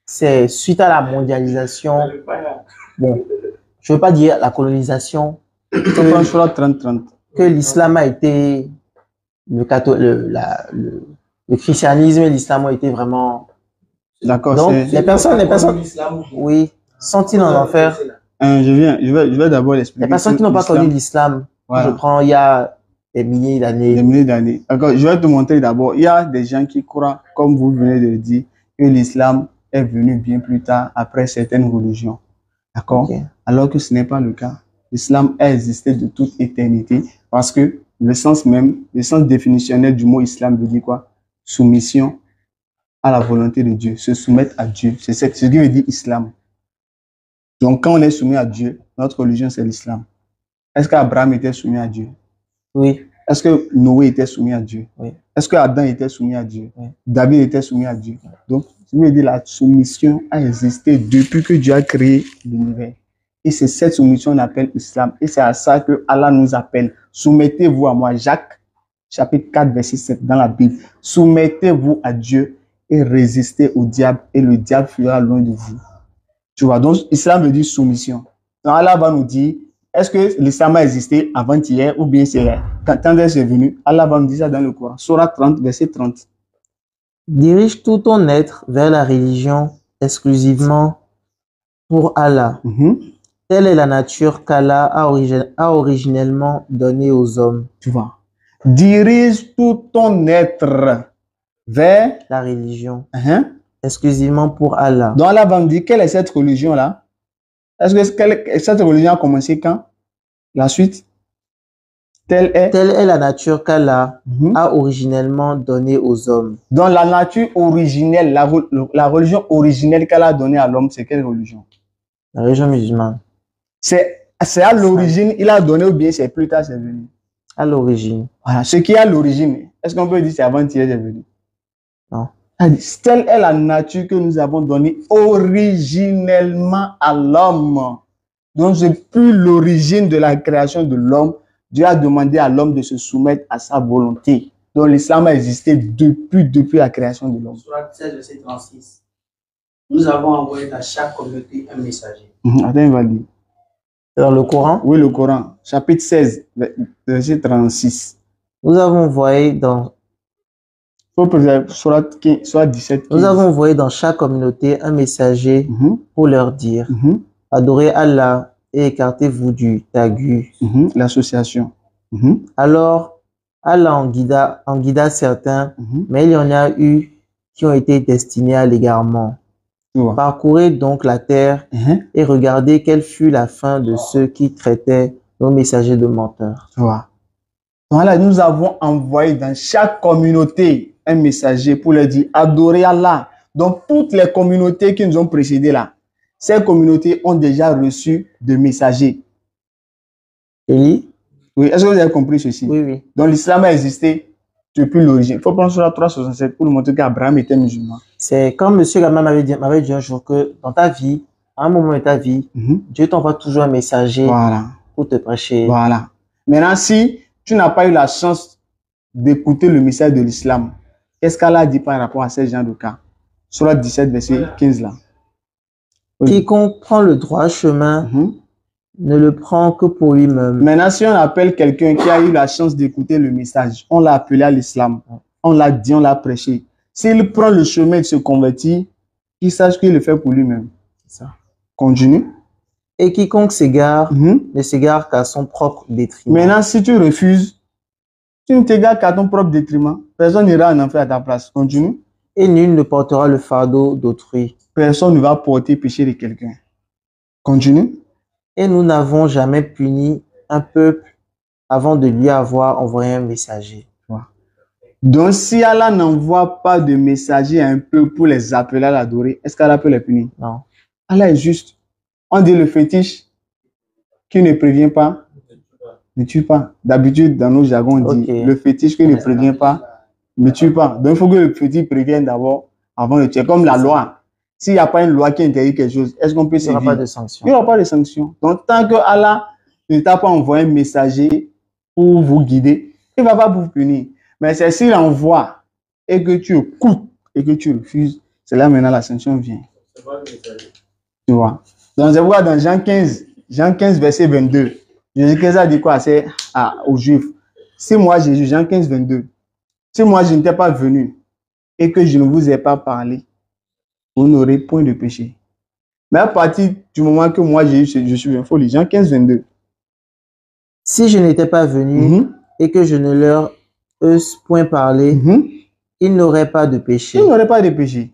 Speaker 2: C'est suite à la mondialisation. Bon, je ne veux pas dire la colonisation. Que l'islam a été... Le christianisme et l'islam ont été vraiment...
Speaker 1: D'accord.
Speaker 2: Donc, les personnes, oui, sont-ils en enfer?
Speaker 1: Je vais d'abord l'expliquer.
Speaker 2: Les personnes qui n'ont pas connu l'islam,
Speaker 1: voilà.
Speaker 2: Je prends, il y a des milliers d'années.
Speaker 1: Des milliers d'années. D'accord. Je vais te montrer d'abord. Il y a des gens qui croient, comme vous venez de le dire, que l'islam est venu bien plus tard après certaines religions. D'accord. Okay. Alors que ce n'est pas le cas. L'islam a existé de toute éternité parce que le sens définitionnel du mot islam veut dire quoi? Soumission à la volonté de Dieu, se soumettre à Dieu. C'est ce qui veut dire islam. Donc, quand on est soumis à Dieu, notre religion, c'est l'islam. Est-ce qu'Abraham était soumis à Dieu?
Speaker 2: Oui.
Speaker 1: Est-ce que Noé était soumis à Dieu?
Speaker 2: Oui.
Speaker 1: Est-ce que Adam était soumis à Dieu?
Speaker 2: Oui.
Speaker 1: David était soumis à Dieu? Donc, je veux dire, la soumission a existé depuis que Dieu a créé l'univers. Et c'est cette soumission qu'on appelle islam. Et c'est à ça que Allah nous appelle. Soumettez-vous à moi. Jacques, chapitre 4, verset 7 dans la Bible. Soumettez-vous à Dieu et résistez au diable et le diable fuira loin de vous. Tu vois, donc l'islam veut dire soumission. Donc Allah va nous dire, est-ce que l'islam a existé avant-hier ou bien c'est quand est-ce venu? Allah va nous dire ça dans le Coran. Sourate 30, verset 30.
Speaker 2: Dirige tout ton être vers la religion exclusivement pour Allah. Telle est la nature qu'Allah a originellement donnée aux hommes.
Speaker 1: Tu vois. Dirige tout ton être vers
Speaker 2: la religion. Exclusivement pour Allah.
Speaker 1: Donc Allah va me dire, quelle est cette religion-là? Est-ce que cette religion a commencé quand? La suite? Telle est
Speaker 2: la nature qu'Allah a originellement donnée aux hommes.
Speaker 1: Donc la nature originelle, la religion originelle qu'Allah a donnée à l'homme, c'est quelle religion?
Speaker 2: La religion musulmane.
Speaker 1: C'est à l'origine, il a donné ou bien c'est plus tard, c'est venu?
Speaker 2: À l'origine.
Speaker 1: Voilà, ce qui est à l'origine, est-ce qu'on peut dire c'est avant-hier, c'est venu?
Speaker 2: Non.
Speaker 1: Telle est la nature que nous avons donnée originellement à l'homme. Donc, c'est plus l'origine de la création de l'homme. Dieu a demandé à l'homme de se soumettre à sa volonté. Donc, l'islam a existé depuis la création de l'homme.
Speaker 5: Sourate 16, verset 36. Nous avons envoyé à chaque communauté un messager.
Speaker 1: Attends, il va dire.
Speaker 2: Dans le Coran?
Speaker 1: Oui, le Coran. Chapitre 16, verset 36.
Speaker 2: Nous avons envoyé dans
Speaker 1: Faut préserver, soit 17.
Speaker 2: Nous avons envoyé dans chaque communauté un messager pour leur dire, adorez Allah et écartez-vous du tagu.
Speaker 1: L'association.
Speaker 2: Alors, Allah en guida certains, mais il y en a eu qui ont été destinés à l'égarement. Parcourez donc la terre et regardez quelle fut la fin de ceux qui traitaient nos messagers de menteurs.
Speaker 1: Donc là, nous avons envoyé dans chaque communauté un messager pour leur dire adorez Allah. Donc toutes les communautés qui nous ont précédés là, ces communautés ont déjà reçu des messagers.
Speaker 2: Eli?
Speaker 1: Oui, est-ce que vous avez compris ceci?
Speaker 2: Oui, oui.
Speaker 1: Donc l'islam a existé depuis l'origine. Il faut prendre sur la 367 pour nous montrer qu'Abraham était musulman.
Speaker 2: C'est comme M. Gama m'avait dit un jour que dans ta vie, à un moment de ta vie, Dieu t'envoie toujours un messager pour te prêcher.
Speaker 1: Voilà. Maintenant, si tu n'as pas eu la chance d'écouter le message de l'islam, qu'est-ce qu'Allah dit par rapport à ces gens de cas? Surat 17, verset 15 là. Oui.
Speaker 2: Quiconque prend le droit chemin ne le prend que pour lui-même.
Speaker 1: Maintenant, si on appelle quelqu'un qui a eu la chance d'écouter le message, on l'a appelé à l'islam, on l'a dit, on l'a prêché. S'il prend le chemin de se convertir, qu'il sache qu'il le fait pour lui-même.
Speaker 2: C'est ça.
Speaker 1: Continue.
Speaker 2: Et quiconque s'égare ne s'égare qu'à son propre détriment.
Speaker 1: Maintenant, si tu refuses, tu ne t'égares qu'à ton propre détriment. Personne n'ira en enfer à ta place. Continue.
Speaker 2: Et nul ne portera le fardeau d'autrui.
Speaker 1: Personne ne va porter péché de quelqu'un. Continue.
Speaker 2: Et nous n'avons jamais puni un peuple avant de lui avoir envoyé un messager.
Speaker 1: Donc, si Allah n'envoie pas de messager à un peuple pour les appeler à l'adorer, est-ce qu'Allah peut les punir?
Speaker 2: Non.
Speaker 1: Allah est juste. On dit le fétiche qui ne prévient pas ne tue pas. D'habitude, dans nos jargons, on dit le fétiche qui ne prévient pas ne tue pas. Donc, il faut que le fétiche prévienne d'abord avant de tuer. Comme la loi. S'il n'y a pas une loi qui interdit quelque chose, est-ce qu'on peut sévir?
Speaker 2: Il n'y aura pas de sanction.
Speaker 1: Il n'y aura pas de sanction. Donc, tant que Allah ne t'a pas envoyé un messager pour vous guider, il ne va pas vous punir. Mais c'est s'il envoie et que tu écoutes et que tu refuses, c'est là maintenant la sanction vient. Tu vois. Donc, c'est pourquoi dans Jean 15, verset 22, Jésus-Christ a dit quoi aux Juifs? Si moi, Jésus, Jean 15, 22, si moi je n'étais pas venu et que je ne vous ai pas parlé, vous n'aurez point de péché. Mais à partir du moment que moi, Jésus, je suis en folie, Jean 15, 22.
Speaker 2: Si je n'étais pas venu et que je ne leur eusse point parlé, ils n'auraient pas de péché.
Speaker 1: Ils n'auraient pas de péché.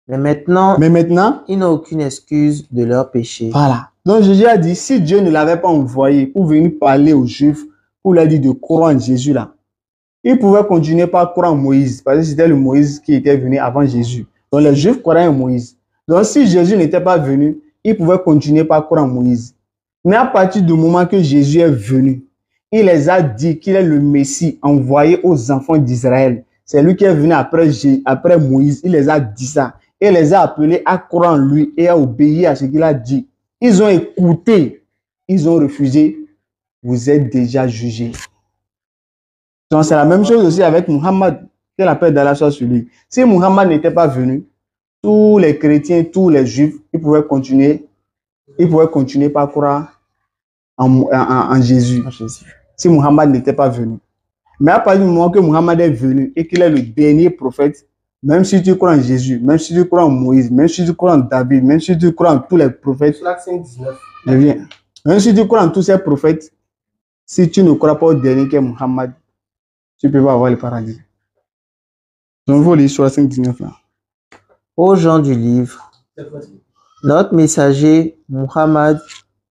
Speaker 2: Mais maintenant, ils n'ont aucune excuse de leur péché.
Speaker 1: Voilà. Donc Jésus a dit, si Dieu ne l'avait pas envoyé pour venir parler aux Juifs, pour leur dire de croire en Jésus là, il pouvait continuer par croire en Moïse, parce que c'était le Moïse qui était venu avant Jésus. Donc les Juifs croyaient en Moïse. Donc si Jésus n'était pas venu, il pouvait continuer par croire en Moïse. Mais à partir du moment que Jésus est venu, il les a dit qu'il est le Messie envoyé aux enfants d'Israël. C'est lui qui est venu après Moïse. Il les a dit ça. Il les a appelés à croire en lui et à obéir à ce qu'il a dit. Ils ont écouté. Ils ont refusé. Vous êtes déjà jugés. Donc c'est la même chose aussi avec Muhammad. Que la paix d'Allah soit sur lui. Si Muhammad n'était pas venu, tous les chrétiens, tous les juifs, ils pouvaient continuer par croire en Jésus. Si Muhammad n'était pas venu. Mais à partir du moment que Muhammad est venu et qu'il est le dernier prophète, même si tu crois en Jésus, même si tu crois en Moïse, même si tu crois en David, même si tu crois en tous les prophètes, même si tu crois en tous ces prophètes, si tu ne crois pas au dernier qui est Muhammad, tu ne peux pas avoir le paradis. Donc, vous lisez 79 là.
Speaker 2: Aux gens du livre, notre messager Muhammad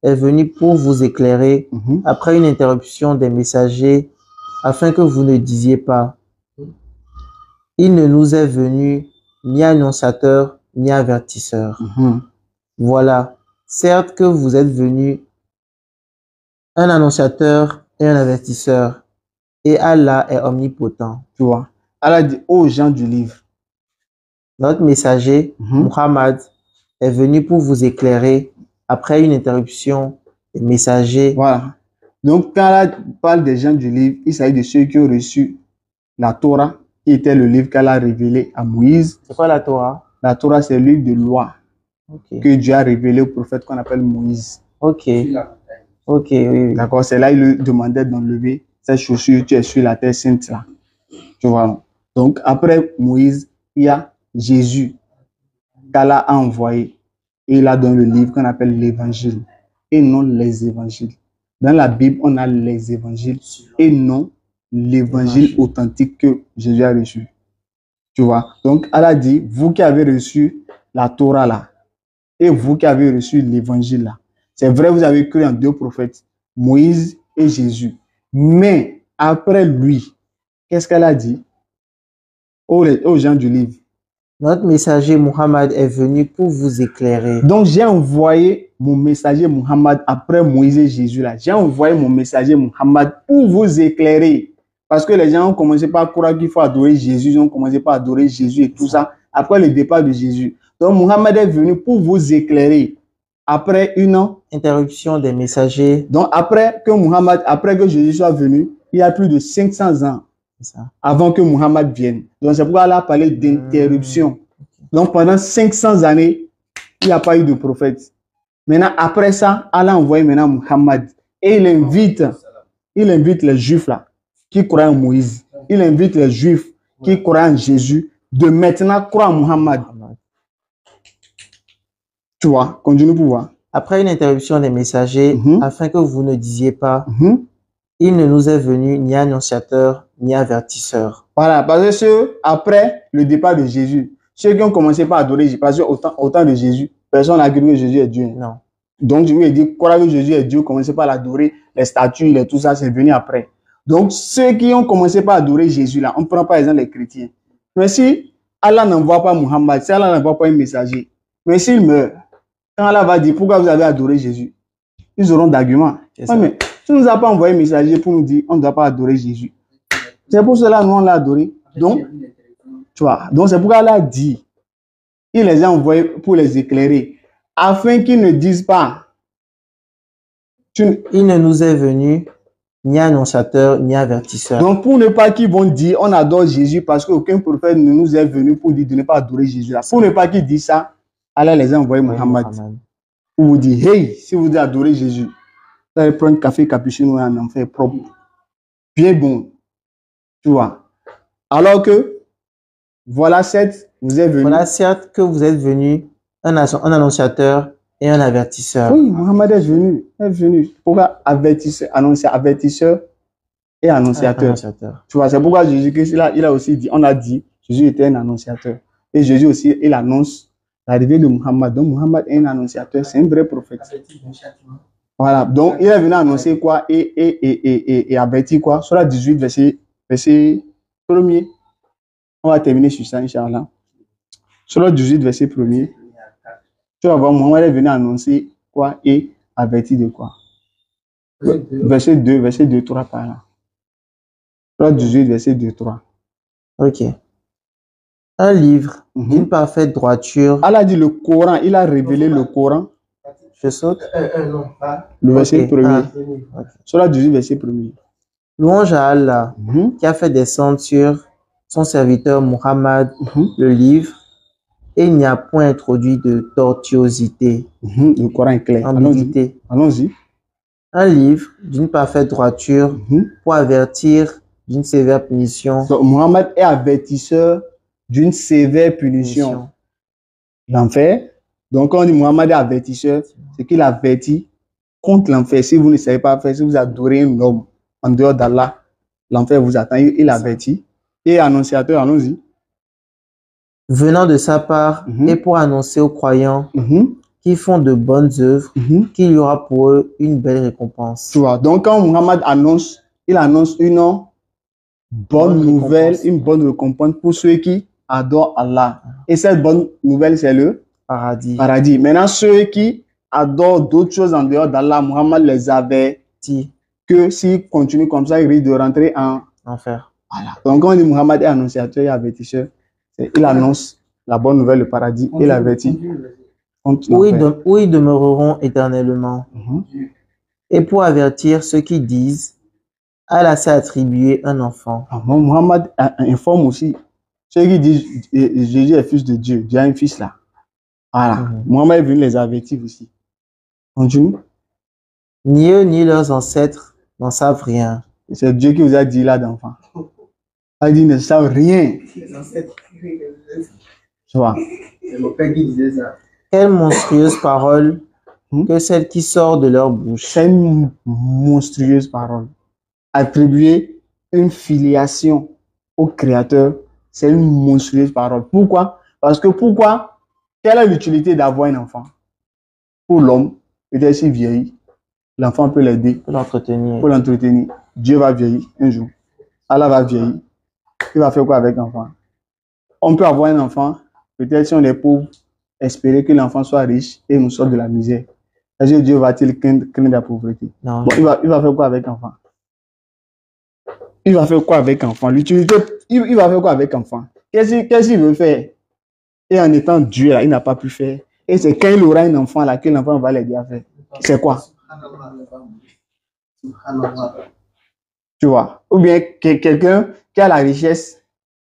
Speaker 2: est venu pour vous éclairer après une interruption des messagers afin que vous ne disiez pas. Il ne nous est venu ni annonçateur ni avertisseur. Voilà, certes que vous êtes venus un annonciateur et un avertisseur, et Allah est omnipotent.
Speaker 1: Tu vois, Allah dit aux gens du livre.
Speaker 2: Notre messager, Muhammad, est venu pour vous éclairer après une interruption des messagers.
Speaker 1: Voilà. Donc, quand Allah parle des gens du livre, il s'agit de ceux qui ont reçu la Torah, qui était le livre qu'Allah a révélé à Moïse.
Speaker 2: C'est quoi la Torah?
Speaker 1: La Torah, c'est le livre de loi que Dieu a révélé au prophète qu'on appelle Moïse.
Speaker 2: Oui.
Speaker 1: D'accord, c'est là il lui demandait d'enlever ses chaussures, tu es sur la terre sainte là. Tu vois. Donc, après Moïse, il y a Jésus qu'Allah a envoyé. Et il a donné le livre qu'on appelle l'évangile et non les évangiles. Dans la Bible, on a les évangiles et non l'évangile authentique que Jésus a reçu. Tu vois? Donc, Allah dit, vous qui avez reçu la Torah là, et vous qui avez reçu l'évangile là, c'est vrai, vous avez cru en deux prophètes, Moïse et Jésus. Mais après lui, qu'est-ce qu'elle a dit aux gens du livre?
Speaker 2: Notre messager Muhammad est venu pour vous éclairer.
Speaker 1: Donc, j'ai envoyé mon messager Muhammad après Moïse et Jésus là. J'ai envoyé mon messager Muhammad pour vous éclairer. Parce que les gens ont commencé par croire qu'il faut adorer Jésus. Ils ont commencé par adorer Jésus et tout ça après le départ de Jésus. Donc, Muhammad est venu pour vous éclairer. Après une
Speaker 2: interruption des messagers.
Speaker 1: Donc, après que Jésus soit venu, il y a plus de 500 ans avant que Muhammad vienne. Donc, c'est pourquoi Allah a parlé d'interruption. Donc, pendant 500 années, il n'y a pas eu de prophète. Maintenant, après ça, Allah a envoyé maintenant Muhammad. Et il invite les Juifs là, qui croient en Moïse. Il invite les Juifs qui croient en Jésus de maintenant croire en Muhammad. Tu vois, continue pour voir.
Speaker 2: Après une interruption des messagers, afin que vous ne disiez pas, il ne nous est venu ni annonciateur, ni avertisseur.
Speaker 1: Voilà, parce que après le départ de Jésus, ceux qui ont commencé par adorer Jésus, parce qu'au temps de Jésus, personne n'a cru que Jésus est Dieu.
Speaker 2: Non.
Speaker 1: Donc, je lui ai dit, croire que Jésus est Dieu, commencez par l'adorer, les statues, tout ça, c'est venu après. Donc, ceux qui ont commencé par adorer Jésus, là, on prend par exemple les chrétiens. Mais si Allah n'envoie pas Muhammad, si Allah n'envoie pas un messager, mais s'il meurt, quand Allah va dire, pourquoi vous avez adoré Jésus? Ils auront d'arguments. Ouais, mais tu ne nous as pas envoyé un messager pour nous dire, on ne doit pas adorer Jésus. C'est pour cela que nous, on l'a adoré. Donc, tu vois, donc c'est pourquoi Allah dit, il les a envoyés pour les éclairer, afin qu'ils ne disent pas.
Speaker 2: Il ne nous est venu ni annonciateur, ni avertisseur.
Speaker 1: Donc, pour ne pas qu'ils vont dire, on adore Jésus parce qu'aucun prophète ne nous est venu pour dire de ne pas adorer Jésus. Là. Pour ne pas qu'ils disent ça, Allah les a envoyés Muhammad. Pour vous dire, hey, si vous adorez Jésus, vous allez prendre un café cappuccino et un enfer propre. Bien bon. Tu vois. Alors que, voilà certes, vous êtes venu.
Speaker 2: Voilà certes que vous êtes venu un annonciateur et un avertisseur.
Speaker 1: Oui, Muhammad est venu. Pourquoi avertisseur et annonciateur. Tu vois, c'est pourquoi Jésus-Christ, il a aussi dit, on a dit, Jésus était un annonciateur. Et Jésus aussi, il annonce l'arrivée de Muhammad. Donc, Muhammad est un annonciateur, c'est un vrai prophète. Voilà, donc il est venu annoncer quoi et avertir quoi. Surah 18, verset 1er. On va terminer sur ça, Inch'Allah. Surah 18, verset 1er. Tu vas voir, Muhammad est venu annoncer quoi et avertir de quoi. Verset 2, 3 par là. Surah 18, verset 2, 3.
Speaker 2: Ok. Un livre d'une parfaite droiture.
Speaker 1: Allah dit le Coran, il a révélé le Coran.
Speaker 2: Je saute.
Speaker 4: Non, pas.
Speaker 1: Le verset 1er. Surah 18, verset 1er.
Speaker 2: Louange à Allah qui a fait descendre sur son serviteur Muhammad le livre et il n'y a point introduit de tortuosité.
Speaker 1: Le Coran est clair.
Speaker 2: Ambiguïté.
Speaker 1: Allons-y.
Speaker 2: Un livre d'une parfaite droiture pour avertir d'une sévère punition.
Speaker 1: Donc, Muhammad est avertisseur d'une sévère punition. L'enfer. Donc, quand on dit Muhammad est avertisseur, c'est qu'il avertit contre l'enfer. Si vous ne savez pas faire, si vous adorez un homme en dehors d'Allah, l'enfer vous attend. Il avertit. Et annonciateur, allons-y.
Speaker 2: Venant de sa part et pour annoncer aux croyants qui font de bonnes œuvres qu'il y aura pour eux une belle récompense.
Speaker 1: Tu vois, donc quand Muhammad annonce, il annonce une bonne nouvelle, une bonne récompense pour ceux qui adorent Allah. Et cette bonne nouvelle, c'est le paradis. Maintenant, ceux qui adorent d'autres choses en dehors d'Allah, Muhammad les avait dit que s'ils continuent comme ça, ils risquent de rentrer en
Speaker 2: enfer.
Speaker 1: Voilà. Donc, quand on dit Muhammad est annonciateur et avertisseur, il annonce la bonne nouvelle, le paradis, il avertit.
Speaker 2: Où ils demeureront éternellement. Et pour avertir ceux qui disent, Allah s'est attribué un enfant.
Speaker 1: Muhammad informe aussi ceux qui disent Jésus est fils de Dieu, Dieu a un fils là. Voilà. Muhammad est venu les avertir aussi. Continue.
Speaker 2: Ni eux ni leurs ancêtres n'en savent rien.
Speaker 1: C'est Dieu qui vous a dit là d'enfant. Elle dit, ils ne savent rien.
Speaker 5: Les ancêtres.
Speaker 1: Tu vois.
Speaker 5: C'est mon père qui disait ça.
Speaker 2: Quelle monstrueuse parole que celle qui sort de leur bouche.
Speaker 1: C'est une monstrueuse parole. Attribuer une filiation au Créateur, c'est une monstrueuse parole. Pourquoi? Parce que pourquoi? Quelle est l'utilité d'avoir un enfant? Pour l'homme, peut-être s'il vieillit, l'enfant peut l'aider,
Speaker 2: Pour l'entretenir.
Speaker 1: pour l'entretenir. Dieu va vieillir un jour. Allah va vieillir. Il va faire quoi avec l'enfant? On peut avoir un enfant, peut-être si on est pauvre, espérer que l'enfant soit riche et nous sorte de la misère. Est-ce que Dieu va-t-il craindre la pauvreté?
Speaker 2: Non.
Speaker 1: Bon, il va faire quoi avec l'enfant? Il va faire quoi avec l'enfant? L'utilité, il va faire quoi avec l'enfant? Qu'est-ce qu'il veut faire? Et en étant Dieu, là, il n'a pas pu faire. Et c'est quand il aura un enfant là que l'enfant va l'aider à faire. C'est quoi? Tu vois? Ou bien quelqu'un qui a la richesse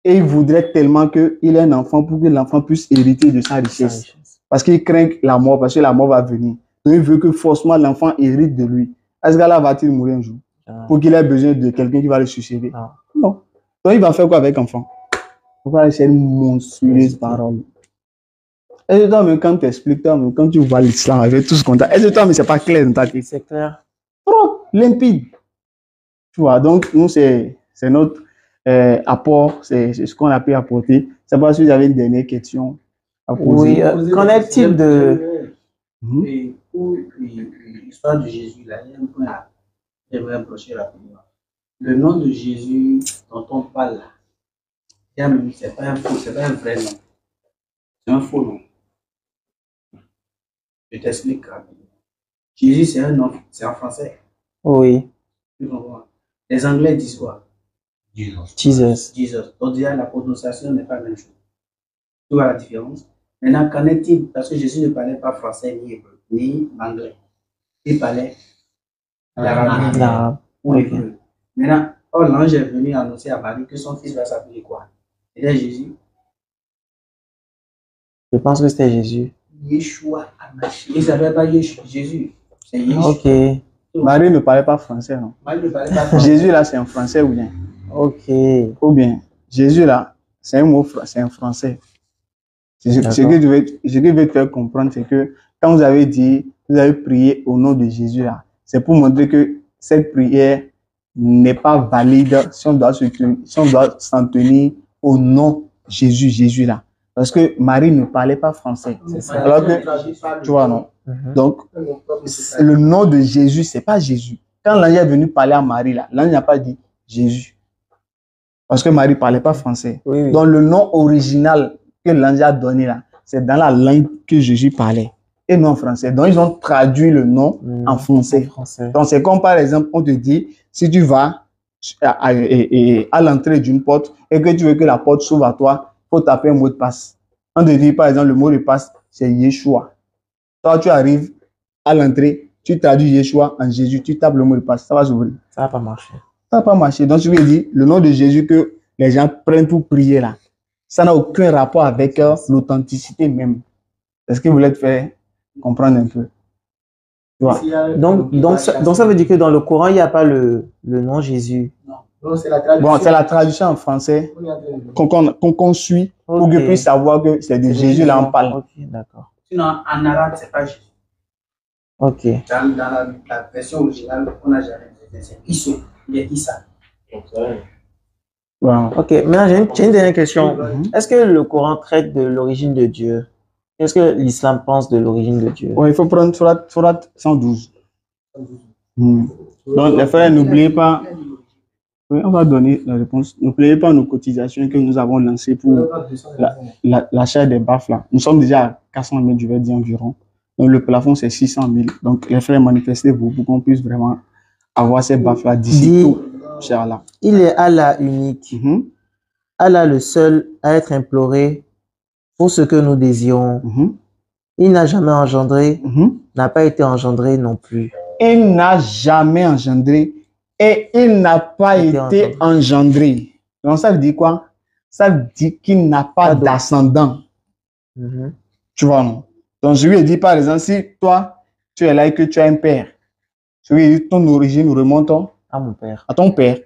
Speaker 1: et il voudrait tellement qu'il ait un enfant pour que l'enfant puisse hériter de sa richesse. Parce qu'il craint la mort, parce que la mort va venir. Donc il veut que forcément l'enfant hérite de lui. Est-ce que là va-t-il mourir un jour? Pour qu'il ait besoin de quelqu'un qui va le succéder? Non. Donc il va faire quoi avec l'enfant? Pourquoi c'est une monstrueuse parole? Et toi, mais quand tu expliques, quand tu vois l'islam avec tout ce qu'on t'a, et toi, mais c'est pas clair dans ta tête.
Speaker 2: C'est clair.
Speaker 1: Trop limpide. Tu vois, donc nous, c'est notre apport, c'est ce qu'on a pu apporter. C'est pas si vous avez une dernière question à poser.
Speaker 2: Oui, qu'en est-il de...
Speaker 5: Et pour l'histoire de Jésus, là, il y a un point là, j'aimerais approcher rapidement. Le nom de Jésus dont on parle là, c'est pas un faux, c'est pas un vrai nom. C'est un faux nom. Je t'explique rapidement. Jésus, c'est un nom, c'est en français.
Speaker 2: Oui.
Speaker 5: Les Anglais disent quoi?
Speaker 2: Jesus.
Speaker 5: Jesus. Donc déjà, la prononciation n'est pas la même chose. Tu vois la différence? Maintenant, qu'en est-il? Parce que Jésus ne parlait pas français ni hébreu, ni anglais. Il parlait l'arabe ou l'hébreu. Maintenant, l'ange est venu annoncer à Marie que son fils va s'appeler quoi? C'était Jésus.
Speaker 2: Je pense que c'était Jésus.
Speaker 5: Yeshua Amashi. Il ne s'appelle pas Jésus. C'est Yeshua.
Speaker 2: Ok.
Speaker 1: Marie ne parlait pas français, non?
Speaker 5: Marie ne parlait pas français.
Speaker 1: Jésus là, c'est un français ou bien?
Speaker 2: Ok.
Speaker 1: Ou bien, Jésus là, c'est un mot, c'est un français. Ce que je veux te faire comprendre, c'est que quand vous avez dit, vous avez prié au nom de Jésus là, c'est pour montrer que cette prière n'est pas valide si on doit s'en tenir au nom de Jésus là. Parce que Marie ne parlait pas français. Alors que, tu vois, non? Donc, le nom de Jésus, c'est pas Jésus. Quand l'ange est venu parler à Marie là, l'ange n'a pas dit Jésus. Parce que Marie ne parlait pas français.
Speaker 2: Oui.
Speaker 1: Donc, le nom original que l'ange a donné là, c'est dans la langue que Jésus parlait et non en français. Donc, ils ont traduit le nom en français. Donc, c'est comme par exemple, on te dit, si tu vas à l'entrée d'une porte et que tu veux que la porte s'ouvre à toi, il faut taper un mot de passe. On te dit, par exemple, le mot de passe, c'est Yeshua. Toi, tu arrives à l'entrée, tu traduis Yeshua en Jésus, tu tapes le mot de passe, ça va s'ouvrir.
Speaker 2: Ça va pas marcher.
Speaker 1: Ça va pas marcher. Donc, je lui ai dit, le nom de Jésus que les gens prennent pour prier là, ça n'a aucun rapport avec l'authenticité même. C'est ce que vous voulez te faire comprendre un peu. Tu vois?
Speaker 2: Donc, ça veut dire que dans le Coran, il n'y a pas le nom Jésus.
Speaker 5: Non, c'est la traduction.
Speaker 1: Bon, c'est la traduction en français qu'on suit pour que puisse savoir que c'est de Jésus là on parle.
Speaker 2: Ok, d'accord.
Speaker 5: Sinon, en arabe, c'est pas Jésus.
Speaker 2: Ok.
Speaker 5: Dans la version originale, on n'a jamais dit c'est Isso, il y a Issa.
Speaker 1: Wow.
Speaker 2: Ok, maintenant j'ai une dernière question. Est-ce que le Coran traite de l'origine de Dieu? Qu'est-ce que l'islam pense de l'origine de Dieu?
Speaker 1: Ouais, il faut prendre Surat 112. Donc, les frères, n'oubliez pas. Oui, on va donner la réponse. N'oubliez pas nos cotisations que nous avons lancées pour l'achat des baffes là. Nous sommes déjà à 400 000, je vais dire environ. Donc, le plafond, c'est 600 000. Donc, les frères, manifestez-vous pour qu'on puisse vraiment avoir ces baffes là d'ici tout. Inch'Allah.
Speaker 2: Il est Allah unique. Allah le seul à être imploré pour ce que nous désirons. Il n'a jamais engendré, n'a pas été engendré non plus.
Speaker 1: Il n'a jamais engendré et il n'a pas été engendré. Donc ça veut dire quoi? Ça veut dire qu'il n'a pas d'ascendant. Tu vois, non? Donc je lui ai dit par exemple, si toi, tu es là et que tu as un père, je lui ai dit ton origine remonte
Speaker 2: à mon père.
Speaker 1: À ton père.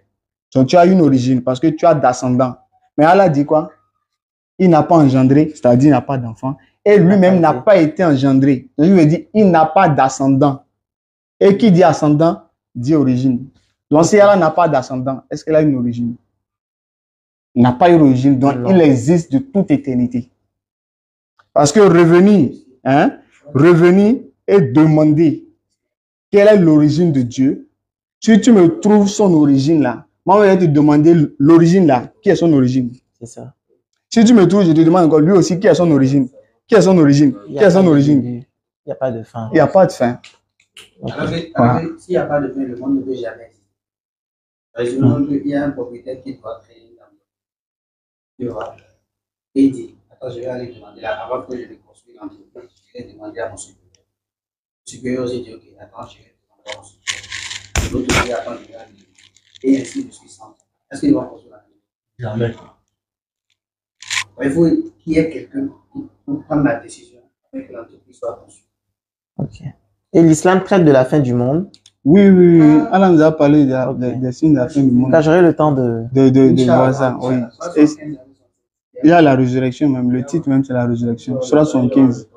Speaker 1: Donc, tu as une origine parce que tu as d'ascendant. Mais Allah dit quoi? Il n'a pas engendré, c'est-à-dire il n'a pas d'enfant. Et lui-même n'a pas été engendré. Donc, il veut dire il n'a pas d'ascendant. Et qui dit ascendant, dit origine. Donc, si Allah n'a pas d'ascendant, est-ce qu'elle a une origine? Il n'a pas une origine, donc il existe de toute éternité. Parce que revenir et demander quelle est l'origine de Dieu, si tu me trouves son origine là, moi je vais te demander l'origine là, qui est son origine?
Speaker 2: C'est ça.
Speaker 1: Si tu me trouves, je te demande encore lui aussi qui est son origine. Qui est son origine? Qui est son origine?
Speaker 2: Il n'y a pas de fin.
Speaker 1: Il n'y a pas de fin.
Speaker 5: Alors, s'il n'y a pas de fin, le monde ne peut jamais exister. Il y a un propriétaire qui doit créer une entreprise. Tu vois? Et il dit, attends, je vais aller demander là, avant que je ne construise l'entreprise, je vais demander à mon supérieur. Le supérieur aussi dit, ok, attends, je vais demander à mon supérieur. L'autre dit, attends, je vais aller. Et ainsi de suite. Est-ce qu'il doit construire l'entreprise?
Speaker 2: Jamais.
Speaker 5: Il faut qu'il y ait quelqu'un pour prendre la décision afin que l'entreprise soit construite.
Speaker 2: Ok. Et l'islam traite de la fin du monde.
Speaker 1: Oui. Allah nous a parlé des signes de la fin du monde.
Speaker 2: Là, j'aurai le temps de
Speaker 1: voir ça. Oui. Et il y a la résurrection même. Le titre même, c'est la résurrection. Surah 75.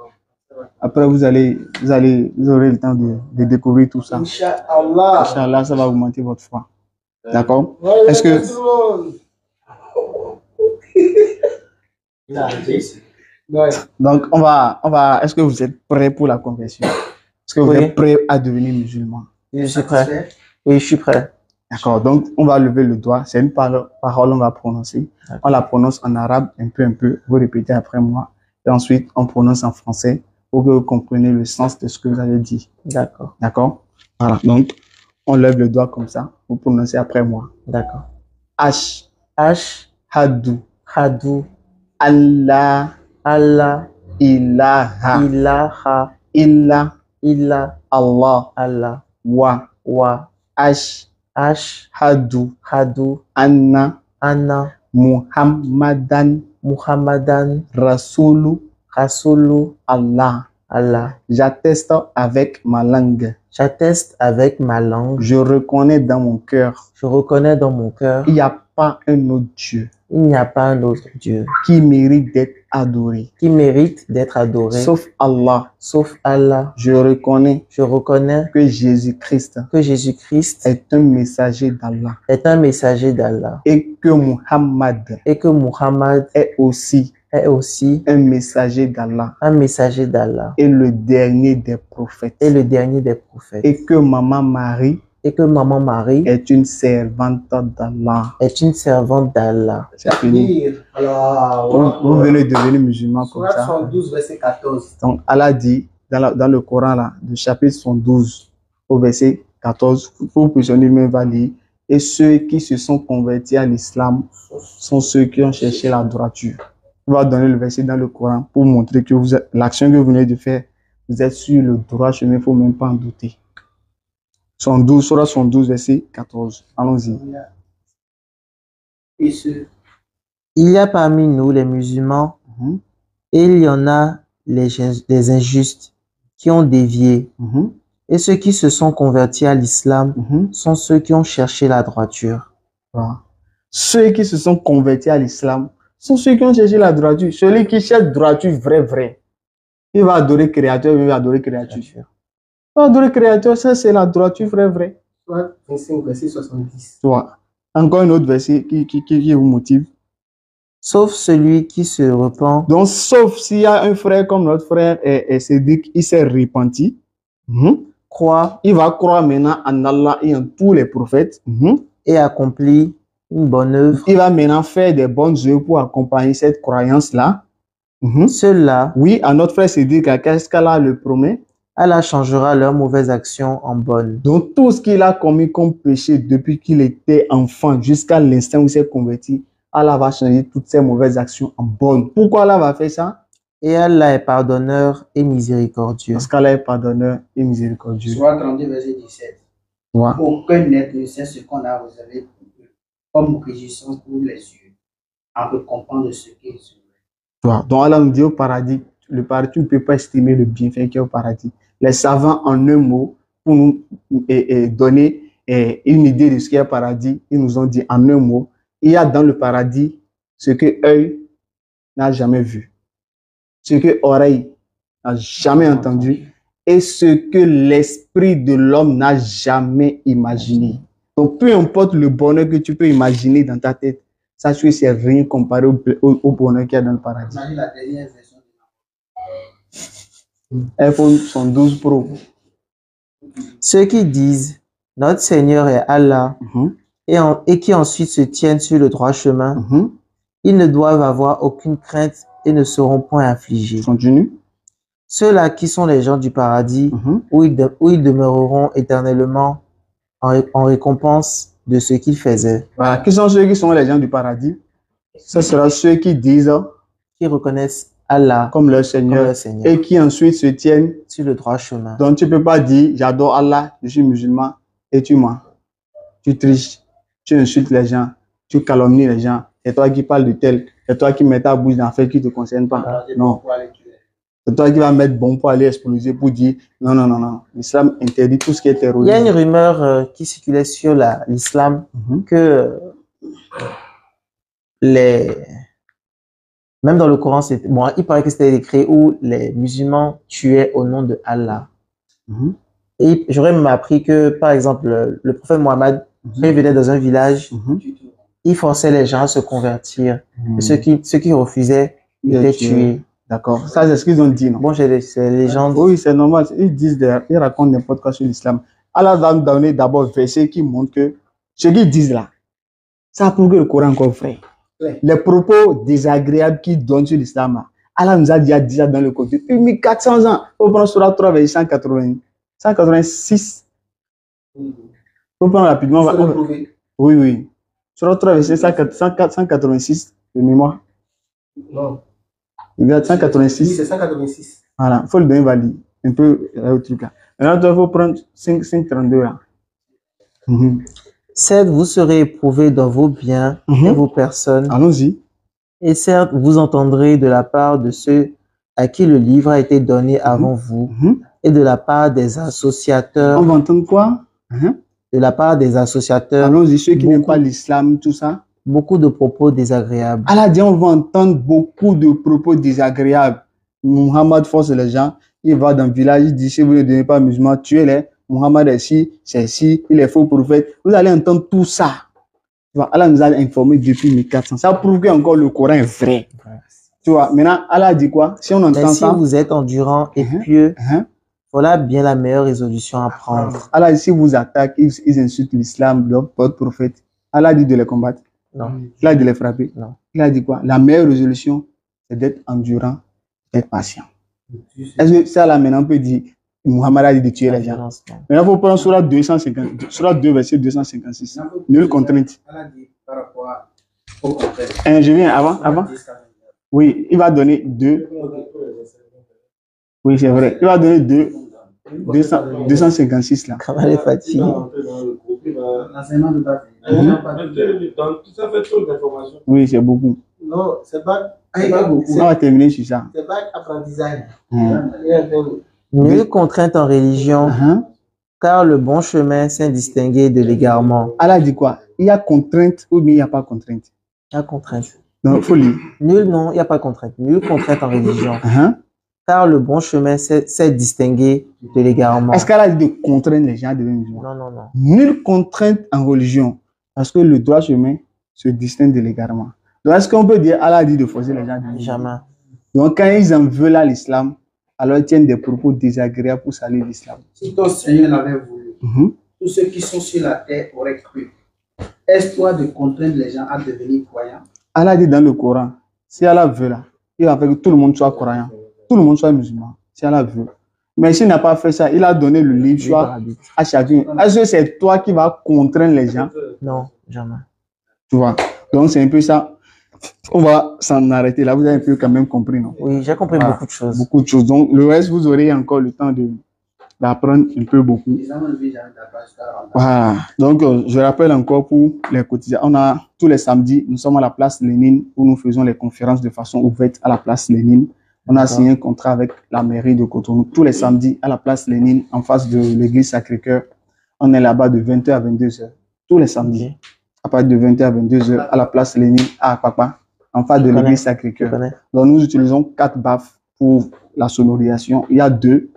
Speaker 1: Après, vous aurez le temps de découvrir tout ça. Inch'Allah, ça va augmenter votre foi. D'accord? Est-ce que... Donc, est-ce que vous êtes prêts pour la conversion? Est-ce que vous êtes prêts à devenir musulman?
Speaker 2: Je suis prêt. Oui, je suis prêt.
Speaker 1: D'accord. Donc, on va lever le doigt. C'est une parole, on va prononcer. On la prononce en arabe, un peu. Vous répétez après moi. Et ensuite, on prononce en français pour que vous compreniez le sens de ce que vous avez dit.
Speaker 2: D'accord.
Speaker 1: D'accord? Voilà. Donc, on lève le doigt comme ça. Vous prononcez après moi.
Speaker 2: D'accord.
Speaker 1: H.
Speaker 2: Hadou.
Speaker 1: Allah. Ilaha. Illa. Allah. Wa. Ashhadu. Anna. Muhammadan. Rasulu. Allah. J'atteste avec ma langue. Je reconnais dans mon cœur. Il n'y a pas un autre Dieu. Qui mérite d'être adoré. Sauf Allah. Je reconnais que Jésus-Christ est un messager d'Allah. Et que Muhammad est aussi un messager d'Allah. Et le dernier des prophètes. Et que Maman Marie est une servante d'Allah. C'est fini. Vous venez de devenir musulman comme ça.
Speaker 4: 112, verset 14.
Speaker 1: Donc Allah dit dans le Coran, là, le chapitre 112, au verset 14, vous pouvez même va lire. Et ceux qui se sont convertis à l'islam sont ceux qui ont cherché la droiture. On va donner le verset dans le Coran pour montrer que l'action que vous venez de faire, vous êtes sur le droit chemin, il ne faut même pas en douter. 112, Surah 112, verset 14. Allons-y.
Speaker 2: Il y a parmi nous les musulmans et il y en a les injustes qui ont dévié. Et ceux qui se sont convertis à l'islam sont ceux qui ont cherché la droiture.
Speaker 1: Voilà. Ceux qui se sont convertis à l'islam sont ceux qui ont cherché la droiture. Celui qui cherche droiture vrai. Il va adorer créateur, il va adorer créature. Adorer créateur, ça c'est la droiture vrai.
Speaker 4: Soit 25, verset 70.
Speaker 1: Soit. Encore un autre verset qui vous motive.
Speaker 2: Sauf celui qui se repent.
Speaker 1: Donc, sauf s'il y a un frère comme notre frère et Cédric, il s'est repenti. Il va croire maintenant en Allah et en tous les prophètes.
Speaker 2: Et accomplit une bonne œuvre.
Speaker 1: Il va maintenant faire des bonnes œuvres pour accompagner cette croyance-là.
Speaker 2: Ceux-là.
Speaker 1: Oui, à notre frère Cédric, qu'est-ce qu'Allah le promet?
Speaker 2: Allah changera leurs mauvaises actions en bonnes.
Speaker 1: Donc, tout ce qu'il a commis comme péché depuis qu'il était enfant jusqu'à l'instant où il s'est converti, Allah va changer toutes ses mauvaises actions en bonnes. Pourquoi Allah va faire ça?
Speaker 2: Et Allah est pardonneur et miséricordieux.
Speaker 1: Parce qu'Allah est pardonneur et miséricordieux.
Speaker 5: Surah 32, verset 17.
Speaker 1: Ouais.
Speaker 5: Aucun être ne sait ce qu'on a réservé comme réjouissance pour les yeux, en récompense de ce qu'ils sont.
Speaker 1: Donc Allah nous dit au paradis, le paradis, tu ne peux pas estimer le bienfait qu'il y a au paradis. Les savants, en un mot, pour nous donner une idée de ce qu'est le paradis, ils nous ont dit en un mot, il y a dans le paradis ce que œil n'a jamais vu, ce que oreille n'a jamais entendu et ce que l'esprit de l'homme n'a jamais imaginé. Donc, peu importe le bonheur que tu peux imaginer dans ta tête, sache que c'est rien comparé au bonheur qu'il y a dans le paradis.
Speaker 5: Imagine la dernière version
Speaker 1: iPhone 12 Pro.
Speaker 2: Ceux qui disent notre Seigneur est Allah et qui ensuite se tiennent sur le droit chemin, ils ne doivent avoir aucune crainte et ne seront point affligés.
Speaker 1: Continue.
Speaker 2: Ceux-là qui sont les gens du paradis, où ils demeureront éternellement en récompense de ce qu'ils faisaient.
Speaker 1: Voilà. Qui sont ceux qui sont les gens du paradis? Ce sera ceux qui disent
Speaker 2: Qui reconnaissent Allah
Speaker 1: comme leur Seigneur, et qui ensuite se tiennent
Speaker 2: sur le droit chemin.
Speaker 1: Donc tu ne peux pas dire j'adore Allah, je suis musulman et tu mens. Tu triches, tu insultes les gens, tu calomnies les gens. C'est toi qui parles de tel, c'est toi qui mets ta bouche dans fait qui ne te concerne pas. Non. C'est toi qui vas mettre bon pour aller exploser pour dire non, non, non, non. L'islam interdit tout ce qui est terrorisme.
Speaker 2: Il y a une rumeur qui circulait sur l'islam que même dans le Coran, bon, il paraît que c'était écrit où les musulmans tuaient au nom de Allah. Et j'aurais même appris que, par exemple, le prophète Mohammed, quand il venait dans un village, il forçait les gens à se convertir. Et ceux qui refusaient, ils étaient tués.
Speaker 1: D'accord. Ça, c'est ce qu'ils ont dit, non?
Speaker 2: Bon, c'est les légendes.
Speaker 1: Oui, c'est normal. Ils racontent n'importe quoi sur l'islam. Allah va donner d'abord un verset qui montre que ce qu'ils disent là, ça prouve que le Coran est encore vrai. Les propos désagréables qu'ils donnent sur l'islam, Allah nous a dit ça dans le Coran. Depuis 1400 ans. Il faut prendre Surah 3, verset 186. Il faut prendre rapidement. Oui, oui. Surah 3, verset 186 de mémoire.
Speaker 4: Non.
Speaker 1: Regarde, 186.
Speaker 4: Oui, c'est 186.
Speaker 1: Voilà, il faut le donner valide. Un peu le truc là. Maintenant, il faut prendre 532 là.
Speaker 2: Certes, vous serez éprouvés dans vos biens et vos personnes.
Speaker 1: Allons-y.
Speaker 2: Et certes, vous entendrez de la part de ceux à qui le livre a été donné avant vous et de la part des associateurs.
Speaker 1: On va entendre quoi?
Speaker 2: De la part des associateurs.
Speaker 1: Allons-y, ceux qui n'aiment pas l'islam, tout ça.
Speaker 2: Beaucoup de propos désagréables.
Speaker 1: Allah dit, on va entendre beaucoup de propos désagréables. Muhammad force les gens. Il va dans le village, il dit, si vous ne devenez pas musulman, tuez-les. Muhammad est ici, c'est ici, il est faux prophète. Vous allez entendre tout ça. Allah nous a informé depuis 1400. Ça prouve qu'encore le Coran est vrai. Tu vois, maintenant, Allah dit quoi? Si on entend ça.
Speaker 2: Si vous êtes endurant et pieux, voilà bien la meilleure résolution à prendre.
Speaker 1: Allah dit, si vous attaquez, ils insultent l'islam, votre prophète. Allah dit de les combattre.
Speaker 2: Non.
Speaker 1: Il a dit de les frapper.
Speaker 2: Non.
Speaker 1: Il a dit quoi? La meilleure résolution, c'est d'être endurant, d'être patient. Est-ce que ça là maintenant on peut dire Muhammad a dit de tuer les gens? Maintenant il faut prendre Surah 250, Surah 2 verset 256. Nulle contrainte. Je viens avant. Oui, il va donner 2. Oui, c'est vrai. Il va donner 256 là.
Speaker 2: Comment est fatigué?
Speaker 1: Oui, c'est beaucoup.
Speaker 4: Non, c'est pas beaucoup.
Speaker 1: On va terminer sur ça.
Speaker 4: C'est pas apprentissage.
Speaker 2: Nulle contrainte en religion, car le bon chemin s'est distingué de l'égarement.
Speaker 1: Allah dit quoi? Il y a contrainte ou bien il n'y a pas contrainte?
Speaker 2: Il y a contrainte.
Speaker 1: Non, il faut lire.
Speaker 2: Nulle, non, il n'y a pas contrainte. Nulle contrainte en religion. Car le bon chemin s'est distingué de l'égarement.
Speaker 1: Est-ce qu'elle a dit de contraindre les gens à devenir musulmans?
Speaker 2: Non, non, non.
Speaker 1: Nulle contrainte en religion, parce que le droit chemin se distingue de l'égarement. Donc, est-ce qu'on peut dire Allah a dit de forcer les gens à devenir musulmans?
Speaker 2: Jamais.
Speaker 1: Donc, quand ils en veulent à l'islam, alors ils tiennent des propos désagréables pour salir l'islam.
Speaker 5: Si ton Seigneur l'avait voulu, tous ceux qui sont sur la terre auraient cru. Est-ce toi de contraindre les gens à devenir croyants?
Speaker 1: Allah dit dans le Coran, si Allah veut là, il va faire que tout le monde soit croyant, tout le monde soit musulman, si Allah veut. Mais s'il n'a pas fait ça, il a donné le livre soit à chacun. Est-ce que c'est toi qui vas contraindre les gens?
Speaker 2: Non, jamais.
Speaker 1: Tu vois, donc c'est un peu ça. On va s'en arrêter là. Vous avez un peu quand même compris, non?
Speaker 2: Oui, j'ai compris beaucoup de choses.
Speaker 1: Beaucoup de choses. Donc, le reste, vous aurez encore le temps d'apprendre un peu beaucoup. Voilà. Donc, je rappelle encore pour les quotidiens. On a tous les samedis, nous sommes à la place Lénine où nous faisons les conférences de façon ouverte à la place Lénine. On a signé un contrat avec la mairie de Cotonou tous les samedis à la place Lénine en face de l'église Sacré-Cœur. On est là-bas de 20h à 22h, tous les samedis.
Speaker 2: Ok.
Speaker 1: À partir de 20h à 22h, à la place Lénine, à Papa, en face de l'église Sacré-Cœur. Donc, nous utilisons 4 baffes pour la sonorisation. Il y a 2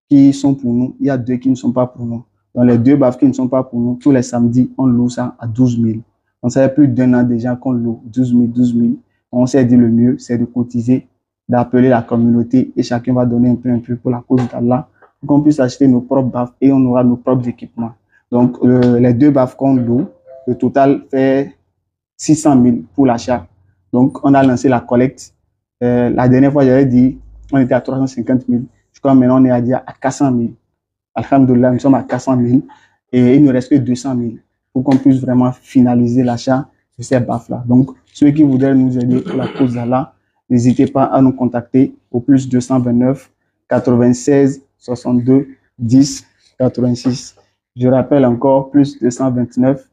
Speaker 1: qui sont pour nous, il y a 2 qui ne sont pas pour nous. Dans les 2 baffes qui ne sont pas pour nous, tous les samedis, on loue ça à 12 000. Donc, ça fait plus d'1 an déjà qu'on loue 12 000. On s'est dit le mieux, c'est de cotiser, d'appeler la communauté et chacun va donner un peu pour la cause d'Allah pour qu'on puisse acheter nos propres baffes et on aura nos propres équipements. Donc, les 2 baffes qu'on loue, le total fait 600 000 pour l'achat. Donc, on a lancé la collecte. La dernière fois, j'avais dit, on était à 350 000. Je crois maintenant, on est à 400 000. Alhamdoulilah, nous sommes à 400 000. Et il ne reste que 200 000 pour qu'on puisse vraiment finaliser l'achat de ces baffes-là. Donc, ceux qui voudraient nous aider pour la cause d'Allah, n'hésitez pas à nous contacter au plus 229 96 62 10 86. Je rappelle encore, plus 229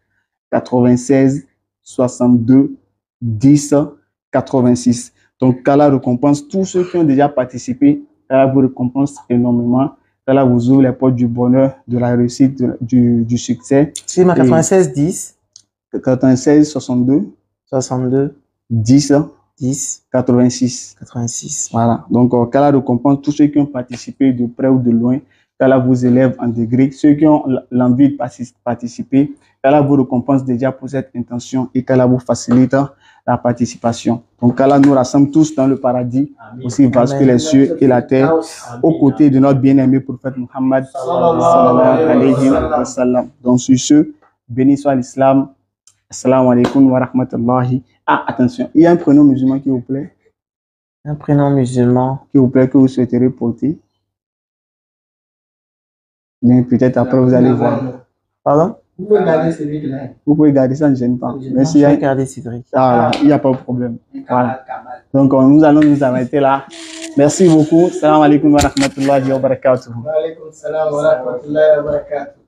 Speaker 1: 96 62 10 86. Donc, qu'Allah récompense tous ceux qui ont déjà participé. qu'Allah vous récompense énormément. qu'Allah vous ouvre les portes du bonheur, de la réussite, du succès.
Speaker 2: C'est ma 96 10
Speaker 1: 96 62
Speaker 2: 62
Speaker 1: 10
Speaker 2: 10
Speaker 1: 86.
Speaker 2: 86.
Speaker 1: Voilà. Donc, qu'Allah récompense tous ceux qui ont participé de près ou de loin. qu'Allah vous élève en degré. Ceux qui ont l'envie de participer, qu'Allah vous récompense déjà pour cette intention et qu'Allah vous facilite la participation. Donc, qu'Allah nous rassemble tous dans le paradis, aussi vaste que les cieux et la terre, aux côtés de notre bien-aimé prophète Muhammad sallallahu alayhi wa sallam. Donc, sur ce, béni soit l'islam. Assalamu alaikum wa rahmatullahi. Ah, attention, il y a un prénom musulman qui vous plaît?
Speaker 2: Un prénom musulman.
Speaker 1: Qui vous plaît, que vous souhaiterez porter? Mais peut-être après, vous allez voir.
Speaker 2: Pardon?
Speaker 4: Vous pouvez garder celui-là.
Speaker 1: Vous pouvez garder ça, ne gêne pas. Mais s'il y
Speaker 2: Je
Speaker 1: a...
Speaker 2: vais garder Cédric.
Speaker 1: Ah, il n'y a pas de problème. Voilà. Donc, nous allons nous arrêter là. Merci beaucoup. Salam alaikum wa rahmatullahi wa barakatuh.
Speaker 4: Wa alaikum salam wa rahmatullahi wa barakatuh.